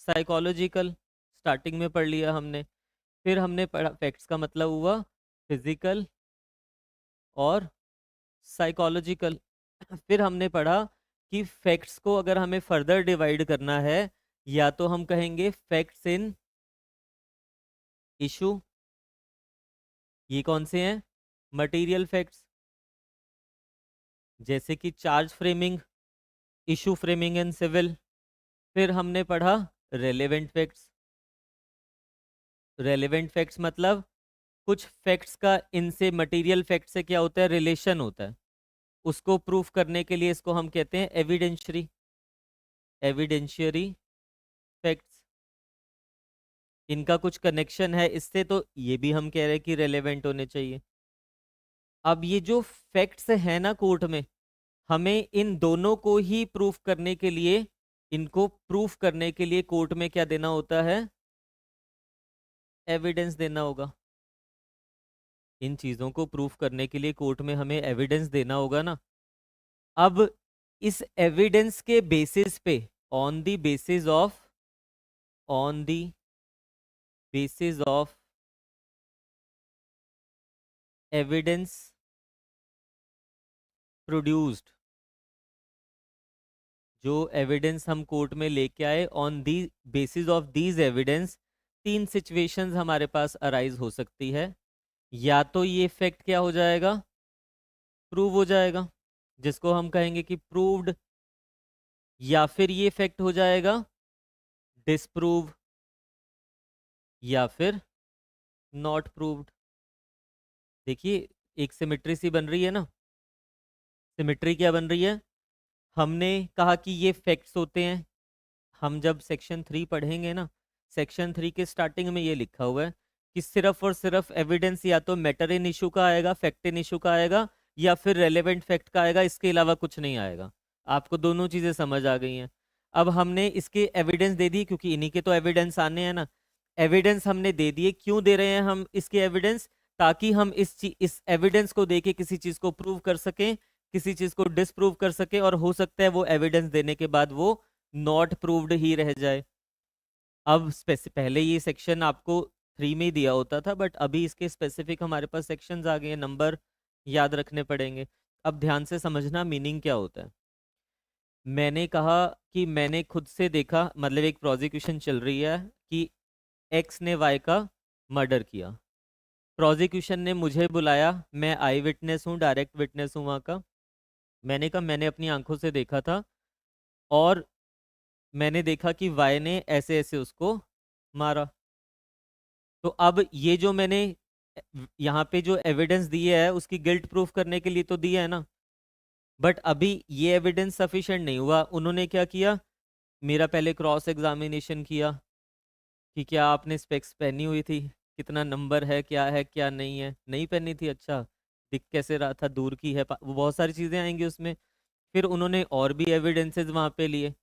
साइकोलॉजिकल। स्टार्टिंग में पढ़ लिया हमने। फिर हमने पढ़ा फैक्ट्स का मतलब हुआ फिजिकल और साइकोलॉजिकल। फिर हमने पढ़ा कि फैक्ट्स को अगर हमें फर्दर डिवाइड करना है, या तो हम कहेंगे फैक्ट्स इन इशू, ये कौन से हैं, मटेरियल फैक्ट्स, जैसे कि charge framing, issue framing and civil. फिर हमने पढ़ा रेलेवेंट फैक्ट्स। रेलेवेंट फैक्ट्स मतलब कुछ फैक्ट्स का इनसे मटेरियल फैक्ट से क्या होता है, रिलेशन होता है, उसको प्रूफ करने के लिए इसको हम कहते हैं एविडेंशरी। एविडेंशियरी फैक्ट्स, इनका कुछ कनेक्शन है इससे, तो ये भी हम कह रहे हैं कि रेलेवेंट होने चाहिए। अब ये जो फैक्ट्स है ना कोर्ट में, हमें इन दोनों को ही प्रूफ करने के लिए, इनको प्रूफ करने के लिए कोर्ट में क्या देना होता है? एविडेंस देना होगा। इन चीजों को प्रूफ करने के लिए कोर्ट में हमें एविडेंस देना होगा ना। अब इस एविडेंस के बेसिस पे, on the basis of, on the basis of evidence produced, जो एविडेंस हम कोर्ट में लेके आए, on the basis of these evidence, तीन सिचुएशंस हमारे पास अराइज हो सकती है। या तो ये फैक्ट क्या हो जाएगा? प्रूव हो जाएगा, जिसको हम कहेंगे कि प्रूव्ड, या फिर ये फैक्ट हो जाएगा डिसप्रूव, या फिर नॉट प्रूव्ड। देखिए एक सिमेट्री सी बन रही है ना। सिमेट्री क्या बन रही है? हमने कहा कि ये फैक्ट्स होते हैं। हम जब सेक्शन 3 पढ़ेंगे ना, सेक्शन 3 के स्टार्टिंग में ये लिखा हुआ है कि सिर्फ और सिर्फ एविडेंस या तो मैटर इन इशू का आएगा, फैक्ट इन इशू का आएगा, या फिर रेलेवेंट फैक्ट का आएगा, इसके अलावा कुछ नहीं आएगा। आपको दोनों चीजें समझ आ गई हैं। अब हमने इसके एविडेंस दे दी, क्योंकि इन्हीं के तो एविडेंस आने हैं ना। एविडेंस हमने दे दिए। क्यों दे रहे हैं हम इसके एविडेंस? ताकि हम इस एविडेंस को देके किसी चीज को प्रूव कर सकें, किसी चीज को डिसप्रूव कर सके, और हो सकता है वो एविडेंस देने के बाद वो नॉट प्रूव्ड ही रह जाए। अब पहले ये सेक्शन आपको 3 में ही दिया होता था, बट अभी इसके स्पेसिफिक हमारे पास सेक्शंस आ गए हैं, नंबर याद रखने पड़ेंगे। अब ध्यान से समझना मीनिंग क्या होता है। मैंने कहा कि मैंने खुद से देखा, मतलब एक प्रोसिक्यूशन चल रही है कि एक्स ने वाई का मर्डर किया। प्रोसिक्यूशन ने मुझे बुलाया, मैं आई विटनेस हूँ, डायरेक्ट विटनेस हूँ वहाँ का। मैंने कहा मैंने अपनी आंखों से देखा था, और मैंने देखा कि वाई ने ऐसे ऐसे उसको मारा। तो अब ये जो मैंने यहाँ पे जो एविडेंस दिए है, उसकी गिल्ट प्रूफ करने के लिए तो दिया है ना। बट अभी ये एविडेंस सफिशिएंट नहीं हुआ। उन्होंने क्या किया? मेरा पहले क्रॉस एग्जामिनेशन किया कि क्या आपने स्पेक्स पहनी हुई थी, कितना नंबर है क्या नहीं है। नहीं पहनी थी, अच्छा दिख कैसे रहा था, दूर की है, वो बहुत सारी चीज़ें आएंगी उसमें। फिर उन्होंने और भी एविडेंसेस वहाँ पे लिए,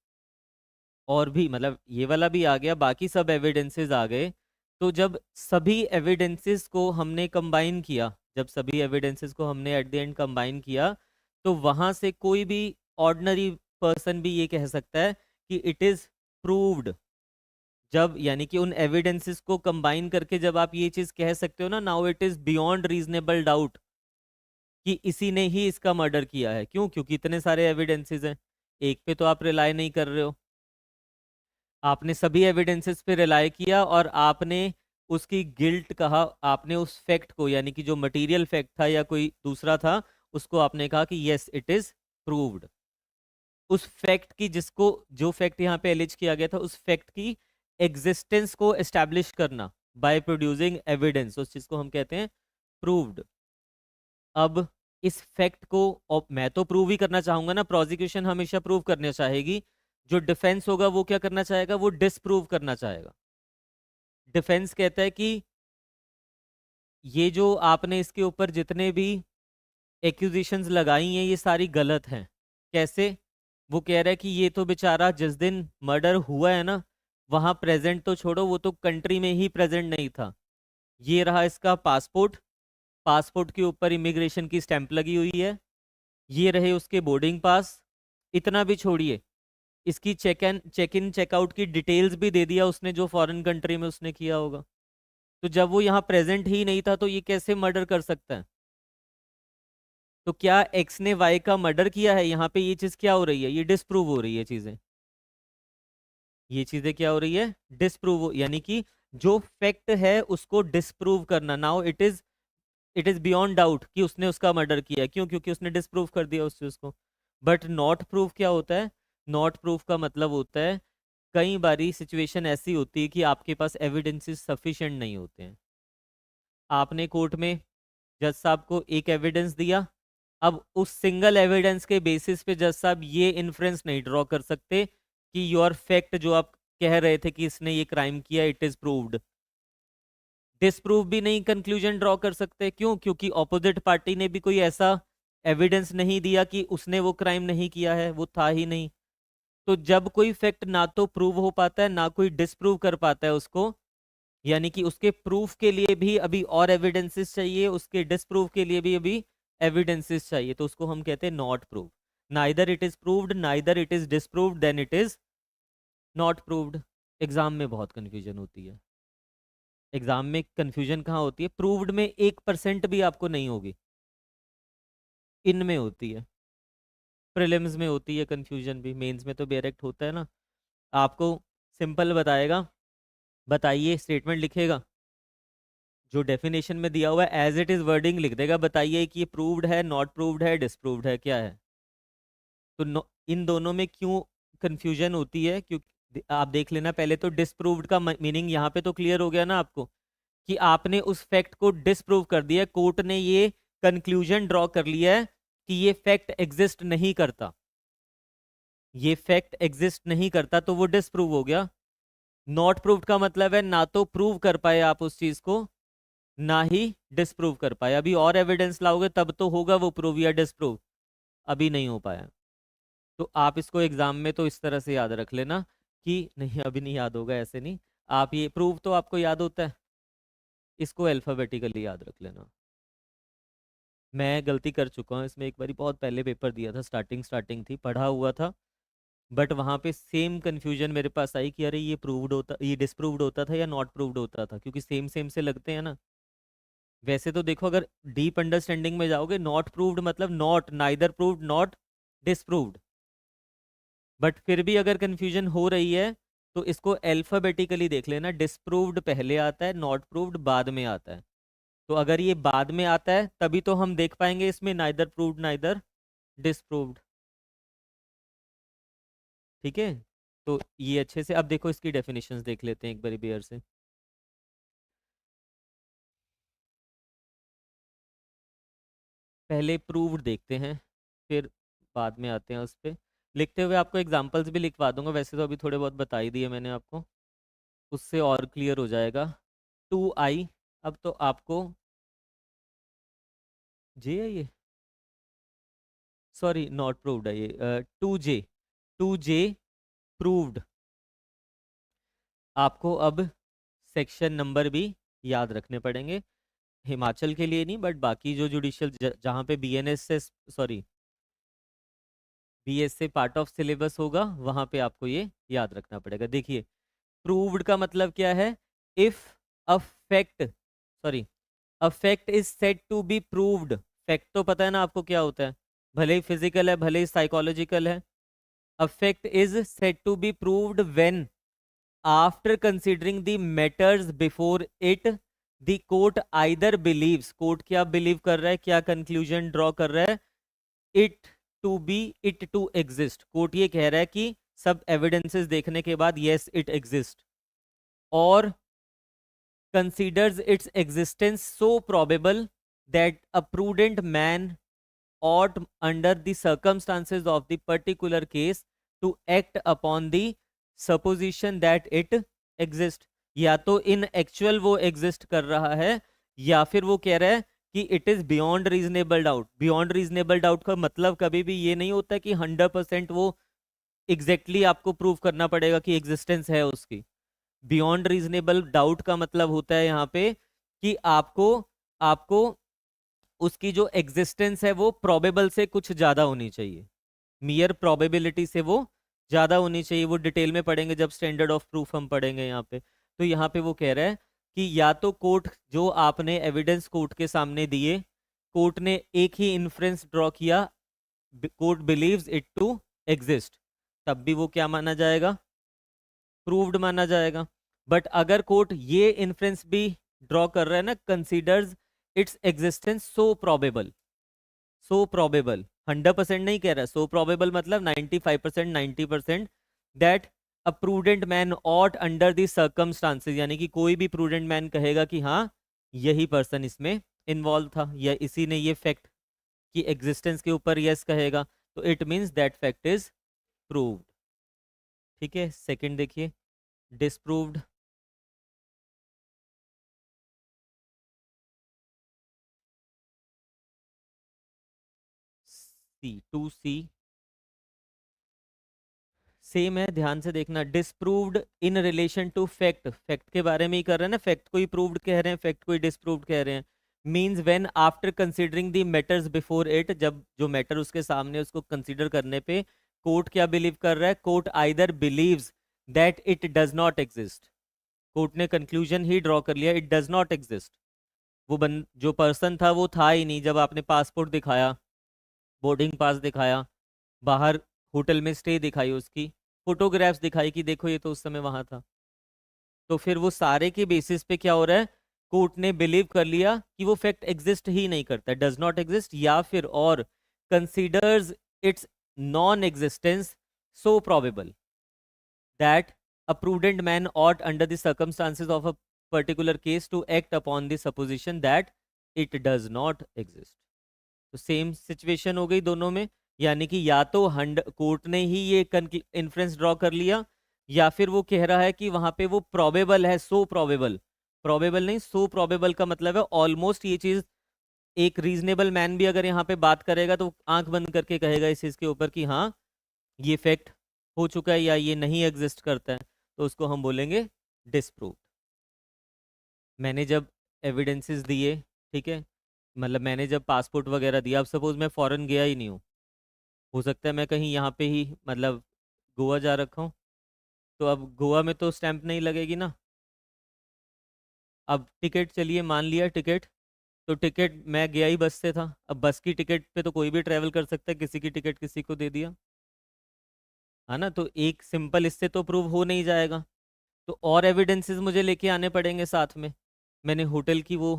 और भी मतलब ये वाला भी आ गया, बाकी सब एविडेंसेस आ गए। तो जब सभी एविडेंसेस को हमने कंबाइन किया, जब सभी एविडेंसेस को हमने एट द एंड कंबाइन किया, तो वहां से कोई भी ऑर्डिनरी पर्सन भी ये कह सकता है कि इट इज प्रूव्ड। जब यानी कि उन एविडेंसेस को कंबाइन करके जब आप ये चीज कह सकते हो ना, now it is beyond reasonable doubt कि इसी ने ही इसका मर्डर किया है। क्यों? क्योंकि इतने सारे एविडेंसेस हैं, एक पे तो आप रिलाई नहीं कर रहे हो। आपने सभी एविडेंसेस पे रिलाई किया, और आपने उसकी गिल्ट कहा। आपने उस फैक्ट को, यानी कि जो मटेरियल फैक्ट था या कोई दूसरा था, उसको आपने कहा कि यस इट इज प्रूव्ड। उस फैक्ट की, जिसको जो फैक्ट यहाँ पे एलिज किया गया था, उस फैक्ट की एग्जिस्टेंस को एस्टैब्लिश करना बाय प्रोड्यूसिंग एविडेंस, उस चीज को हम कहते हैं प्रूव्ड। अब इस फैक्ट को, और मैं तो प्रूव ही करना चाहूंगा ना, प्रोसिक्यूशन हमेशा प्रूव करना चाहेगी। जो डिफेंस होगा वो क्या करना चाहेगा? वो डिसप्रूव करना चाहेगा। डिफेंस कहता है कि ये जो आपने इसके ऊपर जितने भी एक्यूजिशंस लगाई हैं, ये सारी गलत हैं। कैसे? वो कह रहा है कि ये तो बेचारा जिस दिन मर्डर हुआ है ना, वहां प्रेजेंट तो छोड़ो, वो तो कंट्री में ही प्रेजेंट नहीं था। ये रहा इसका पासपोर्ट, पासपोर्ट के ऊपर इमिग्रेशन की स्टैंप लगी हुई है। ये रहे उसके बोर्डिंग पास। इतना भी छोड़िए, इसकी चेक इन चेकआउट की डिटेल्स भी दे दिया उसने, जो फॉरेन कंट्री में उसने किया होगा। तो जब वो यहाँ प्रेजेंट ही नहीं था, तो ये कैसे मर्डर कर सकता है? तो क्या एक्स ने वाई का मर्डर किया है? यहाँ पे ये चीज क्या हो रही है? ये डिसप्रूव हो रही है चीजें। ये चीजें क्या हो रही है? डिसप्रूव, यानी कि जो फैक्ट है उसको डिसप्रूव करना। Now it is beyond doubt कि उसने उसका मर्डर किया। क्यों? क्योंकि उसने डिसप्रूव कर दिया उस चीज को। बट नॉट प्रूफ क्या होता है? नॉट प्रूफ का मतलब होता है, कई बारी सिचुएशन ऐसी होती है कि आपके पास एविडेंसेस सफिशिएंट नहीं होते हैं। आपने कोर्ट में जज साहब को एक एविडेंस दिया, अब उस सिंगल एविडेंस के बेसिस पे जज साहब ये इन्फ्रेंस नहीं ड्रॉ कर सकते कि योर फैक्ट जो आप कह रहे थे कि इसने ये क्राइम किया, इट इज प्रूव्ड। डिसप्रूव भी नहीं कंक्लूजन ड्रॉ कर सकते, क्यों? क्योंकि ऑपोजिट पार्टी ने भी कोई ऐसा एविडेंस नहीं दिया कि उसने वो क्राइम नहीं किया है, वो था ही नहीं। तो जब कोई फैक्ट ना तो प्रूव हो पाता है ना कोई डिसप्रूव कर पाता है उसको, यानी कि उसके प्रूफ के लिए भी अभी और एविडेंसेस चाहिए, उसके डिसप्रूव के लिए भी अभी एविडेंसेस चाहिए, तो उसको हम कहते हैं not prove. Neither it is proved neither it is disproved, then it is not proved. Exam में बहुत कंफ्यूजन होती है। एग्जाम में कंफ्यूजन कहाँ होती है? प्रूव्ड में 1% भी आपको नहीं होगी, इनमें होती है। प्रीलिम्स में होती है कंफ्यूजन भी, मेंस में तो डायरेक्ट होता है ना। आपको सिंपल बताएगा, बताइए स्टेटमेंट लिखेगा, जो डेफिनेशन में दिया हुआ है एज इट इज वर्डिंग लिख देगा, बताइए कि ये प्रूव्ड है, नॉट प्रूव्ड है, डिसप्रूव्ड है, क्या है। तो इन दोनों में क्यों कंफ्यूजन होती है? क्योंकि आप देख लेना पहले तो डिसप्रूव्ड का मीनिंग यहाँ पे तो क्लियर हो गया ना आपको, कि आपने उस फैक्ट को डिसप्रूव कर दिया, कोर्ट ने ये कंक्लूजन ड्रॉ कर लिया है कि ये फैक्ट एग्जिस्ट नहीं करता, ये फैक्ट एग्जिस्ट नहीं करता, तो वो डिसप्रूव हो गया। नॉट प्रूव्ड का मतलब है ना तो प्रूव कर पाए आप उस चीज को, ना ही डिसप्रूव कर पाए। अभी और एविडेंस लाओगे तब तो होगा वो प्रूव या डिसप्रूव, अभी नहीं हो पाया। तो आप इसको एग्जाम में तो इस तरह से याद रख लेना कि नहीं, अभी नहीं याद होगा, ऐसे नहीं। आप ये प्रूव तो आपको याद होता है, इसको अल्फाबेटिकली याद रख लेना। मैं गलती कर चुका हूँ इसमें, एक बारी बहुत पहले पेपर दिया था, स्टार्टिंग स्टार्टिंग थी, पढ़ा हुआ था, बट वहाँ पे सेम कंफ्यूजन मेरे पास आई कि अरे ये प्रूव्ड होता, ये डिसप्रूव्ड होता था या नॉट प्रूव्ड होता था, क्योंकि सेम सेम से लगते हैं ना। वैसे तो देखो, अगर डीप अंडरस्टैंडिंग में जाओगे, नॉट प्रूव्ड मतलब not, neither proved not disproved. But फिर भी अगर कंफ्यूजन हो रही है तो इसको अल्फाबेटिकली देख लेना, डिसप्रूव्ड पहले आता है, नॉट प्रूव्ड बाद में आता है। तो अगर ये बाद में आता है तभी तो हम देख पाएंगे इसमें नाइदर प्रूव्ड नाइदर डिसप्रूव्ड। ठीक है, तो ये अच्छे से अब देखो, इसकी डेफिनेशंस देख लेते हैं एक बारी बेयर से। पहले प्रूव्ड देखते हैं, फिर बाद में आते हैं उस पर। लिखते हुए आपको एग्जांपल्स भी लिखवा दूंगा, वैसे तो अभी थोड़े बहुत बता ही दिए मैंने आपको, उससे और क्लियर हो जाएगा। 2i, अब तो आपको जे है ये, सॉरी नॉट प्रूव्ड है ये, 2j, 2j प्रूव्ड। आपको अब सेक्शन नंबर भी याद रखने पड़ेंगे, हिमाचल के लिए नहीं बट बाकी जो जुडिशियल जहाँ पे बीएनएस से, सॉरी बीएस से पार्ट ऑफ सिलेबस होगा, वहाँ पे आपको ये याद रखना पड़ेगा। देखिए, प्रूव्ड का मतलब क्या है? If a fact, sorry, a fact is said to be proved. Fact तो पता है ना आपको क्या होता है, भले ही फिजिकल है भले ही साइकोलॉजिकल है। A fact is said to be proved when, after considering the matters before it, the court either believes, court क्या बिलीव कर रहा है, क्या कंक्लूजन ड्रॉ कर रहा है, it to be, it to exist. Court ये कह रहा है कि सब एविडेंसेस देखने के बाद यस इट एग्जिस्ट, और considers its existence so probable that a prudent man ought, under the circumstances of the particular case, to act upon the supposition that it exists। या तो इन एक्चुअल वो एग्जिस्ट कर रहा है, या फिर वो कह रहा है कि it is beyond reasonable doubt. Beyond reasonable doubt का मतलब कभी भी ये नहीं होता कि 100% वो एग्जैक्टली exactly आपको प्रूव करना पड़ेगा कि एग्जिस्टेंस है उसकी। बियॉन्ड रीजनेबल डाउट का मतलब होता है यहाँ पे कि आपको आपको उसकी जो एग्जिस्टेंस है वो प्रोबेबल से कुछ ज्यादा होनी चाहिए, मियर प्रोबेबिलिटी से वो ज्यादा होनी चाहिए। वो डिटेल में पढ़ेंगे जब स्टैंडर्ड ऑफ प्रूफ हम पढ़ेंगे यहाँ पे। तो यहाँ पे वो कह रहा है कि या तो कोर्ट, जो आपने एविडेंस कोर्ट के सामने दिए, कोर्ट ने एक ही इन्फ्रेंस ड्रॉ किया, court believes it to exist, तब भी वो क्या माना जाएगा? प्रूव्ड माना जाएगा। बट अगर कोर्ट ये इन्फ्रेंस भी ड्रॉ कर रहा है ना, considers its existence so probable, so probable, 100% नहीं कह रहा, सो प्रोबेबल मतलब 95%, 90%, that a prudent man ought under the circumstances, यानी कि कोई भी प्रूडेंट मैन कहेगा कि हाँ यही पर्सन इसमें इन्वॉल्व था, या इसी ने ये फैक्ट की एग्जिस्टेंस के ऊपर यस कहेगा, तो it means that fact is proved. ठीक है, सेकंड देखिए, डिस्प्रूव्ड। C2C सेम है, ध्यान से देखना। Disproved in relation to fact, fact के बारे में ही कर रहे हैं ना, फैक्ट को ही प्रूव्ड कह रहे हैं, फैक्ट को ही डिस्प्रूव्ड कह रहे हैं। Means when after considering the matters before it, जब जो मैटर उसके सामने उसको कंसीडर करने पे कोर्ट क्या बिलीव कर रहा है, court either believes that it does not exist, court ने कंक्लूजन ही ड्रॉ कर लिया, इट डज नॉट एग्जिस्ट। वो जो पर्सन था वो था ही नहीं, जब आपने पासपोर्ट दिखाया, बोर्डिंग पास दिखाया, बाहर होटल में स्टे दिखाई, उसकी फोटोग्राफ्स दिखाई कि देखो ये तो उस समय वहां था, तो फिर वो सारे के बेसिस पे क्या हो रहा है, कोर्ट ने बिलीव कर लिया कि वो फैक्ट एग्जिस्ट ही नहीं करता, डज नॉट एग्जिस्ट, या फिर और considers it's non existence so probable that a prudent man ought under the circumstances of a particular case to act upon the supposition that it does not exist। तो same situation हो गई दोनों में, यानी कि या तो कोर्ट ने ही ये इन्फ्रेंस ड्रॉ कर लिया, या फिर वो कह रहा है कि वहां पे वो प्रोबेबल है, सो प्रोबेबल, प्रोबेबल नहीं सो प्रोबेबल का मतलब है ऑलमोस्ट ये चीज, एक रीजनेबल मैन भी अगर यहाँ पे बात करेगा तो आंख बंद करके कहेगा इस चीज के ऊपर कि हाँ ये फैक्ट हो चुका है या ये नहीं एग्जिस्ट करता है, तो उसको हम बोलेंगे डिस्प्रूव। मैंने जब एविडेंसेस दिए, ठीक है, मतलब मैंने जब पासपोर्ट वगैरह दिया, अब सपोज मैं फॉरेन गया ही नहीं हूँ, हो सकता है मैं कहीं यहाँ पे ही मतलब गोवा जा रखा हूँ, तो अब गोवा में तो स्टैंप नहीं लगेगी ना। अब टिकट, चलिए मान लिया टिकट, तो टिकट मैं गया ही बस से था, अब बस की टिकट पे तो कोई भी ट्रैवल कर सकता है, किसी की टिकट किसी को दे दिया, है ना, तो एक सिंपल इससे तो प्रूव हो नहीं जाएगा, तो और एविडेंसेस मुझे लेके आने पड़ेंगे साथ में। मैंने होटल की वो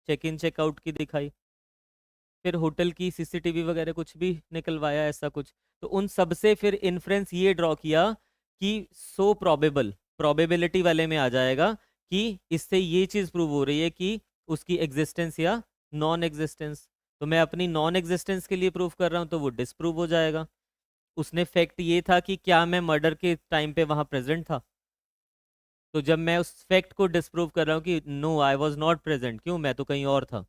चेक इन चेकआउट की दिखाई, फिर होटल की सीसीटीवी वगैरह कुछ भी निकलवाया ऐसा कुछ, तो उन सब से फिर इन्फ्रेंस ये ड्रॉ किया कि सो प्रोबेबल, प्रोबेबिलिटी वाले में आ जाएगा कि इससे ये चीज़ प्रूव हो रही है कि उसकी एग्जिस्टेंस या नॉन एग्जिस्टेंस, तो मैं अपनी नॉन एग्जिस्टेंस के लिए प्रूव कर रहा हूँ तो वो डिस्प्रूव हो जाएगा। उसने फैक्ट ये था कि क्या मैं मर्डर के टाइम पे वहां प्रेजेंट था, तो जब मैं उस फैक्ट को डिस्प्रूव कर रहा हूँ कि no I was not present, क्यों, मैं तो कहीं और था,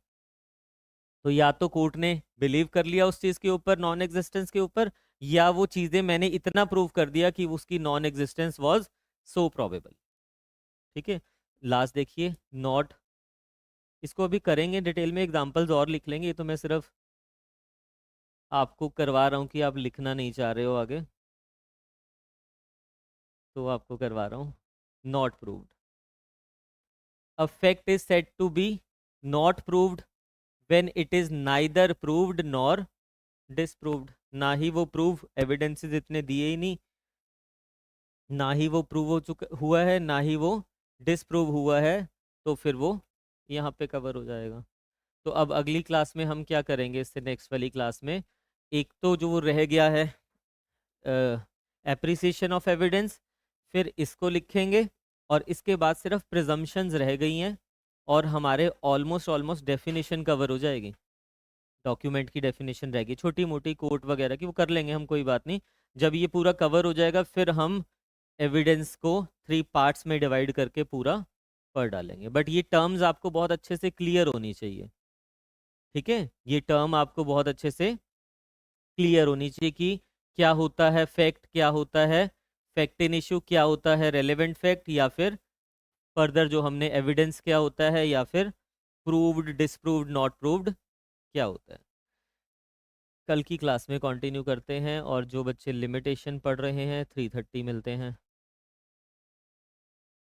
तो या तो कोर्ट ने बिलीव कर लिया उस चीज के ऊपर, नॉन एग्जिस्टेंस के ऊपर, या वो चीजें मैंने इतना प्रूव कर दिया कि उसकी non existence was so probable. ठीक है, लास्ट देखिए, नॉट, इसको अभी करेंगे डिटेल में, एग्जांपल्स और लिख लेंगे, ये तो मैं सिर्फ आपको करवा रहा हूँ कि आप लिखना नहीं चाह रहे हो आगे, तो आपको करवा रहा हूँ। Not proved, a fact is said to be not proved when it is neither proved nor disproved, ना ही वो प्रूव एविडेंसेस इतने दिए ही नहीं, ना ही वो प्रूव हो चुका हुआ है, ना ही वो डिसप्रूव हुआ है, तो फिर वो यहाँ पे कवर हो जाएगा। तो अब अगली क्लास में हम क्या करेंगे, इससे नेक्स्ट वाली क्लास में, एक तो जो वो रह गया है एप्रिसिएशन ऑफ एविडेंस, फिर इसको लिखेंगे, और इसके बाद सिर्फ प्रिजम्पशंस रह गई हैं, और हमारे ऑलमोस्ट ऑलमोस्ट डेफिनेशन कवर हो जाएगी, डॉक्यूमेंट की डेफिनेशन रहेगी, छोटी मोटी कोर्ट वगैरह की वो कर लेंगे हम, कोई बात नहीं। जब ये पूरा कवर हो जाएगा फिर हम एविडेंस को 3 पार्ट्स में डिवाइड करके पूरा पढ़ डालेंगे, बट ये टर्म्स आपको बहुत अच्छे से क्लियर होनी चाहिए। ठीक है, ये टर्म आपको बहुत अच्छे से क्लियर होनी चाहिए कि क्या होता है फैक्ट, क्या होता है फैक्ट इन इशू, क्या होता है रेलेवेंट फैक्ट, या फिर फर्दर जो हमने एविडेंस क्या होता है, या फिर प्रूव्ड डिसप्रूव्ड नॉट प्रूव्ड क्या होता है। कल की क्लास में कंटिन्यू करते हैं, और जो बच्चे लिमिटेशन पढ़ रहे हैं 3:30 मिलते हैं।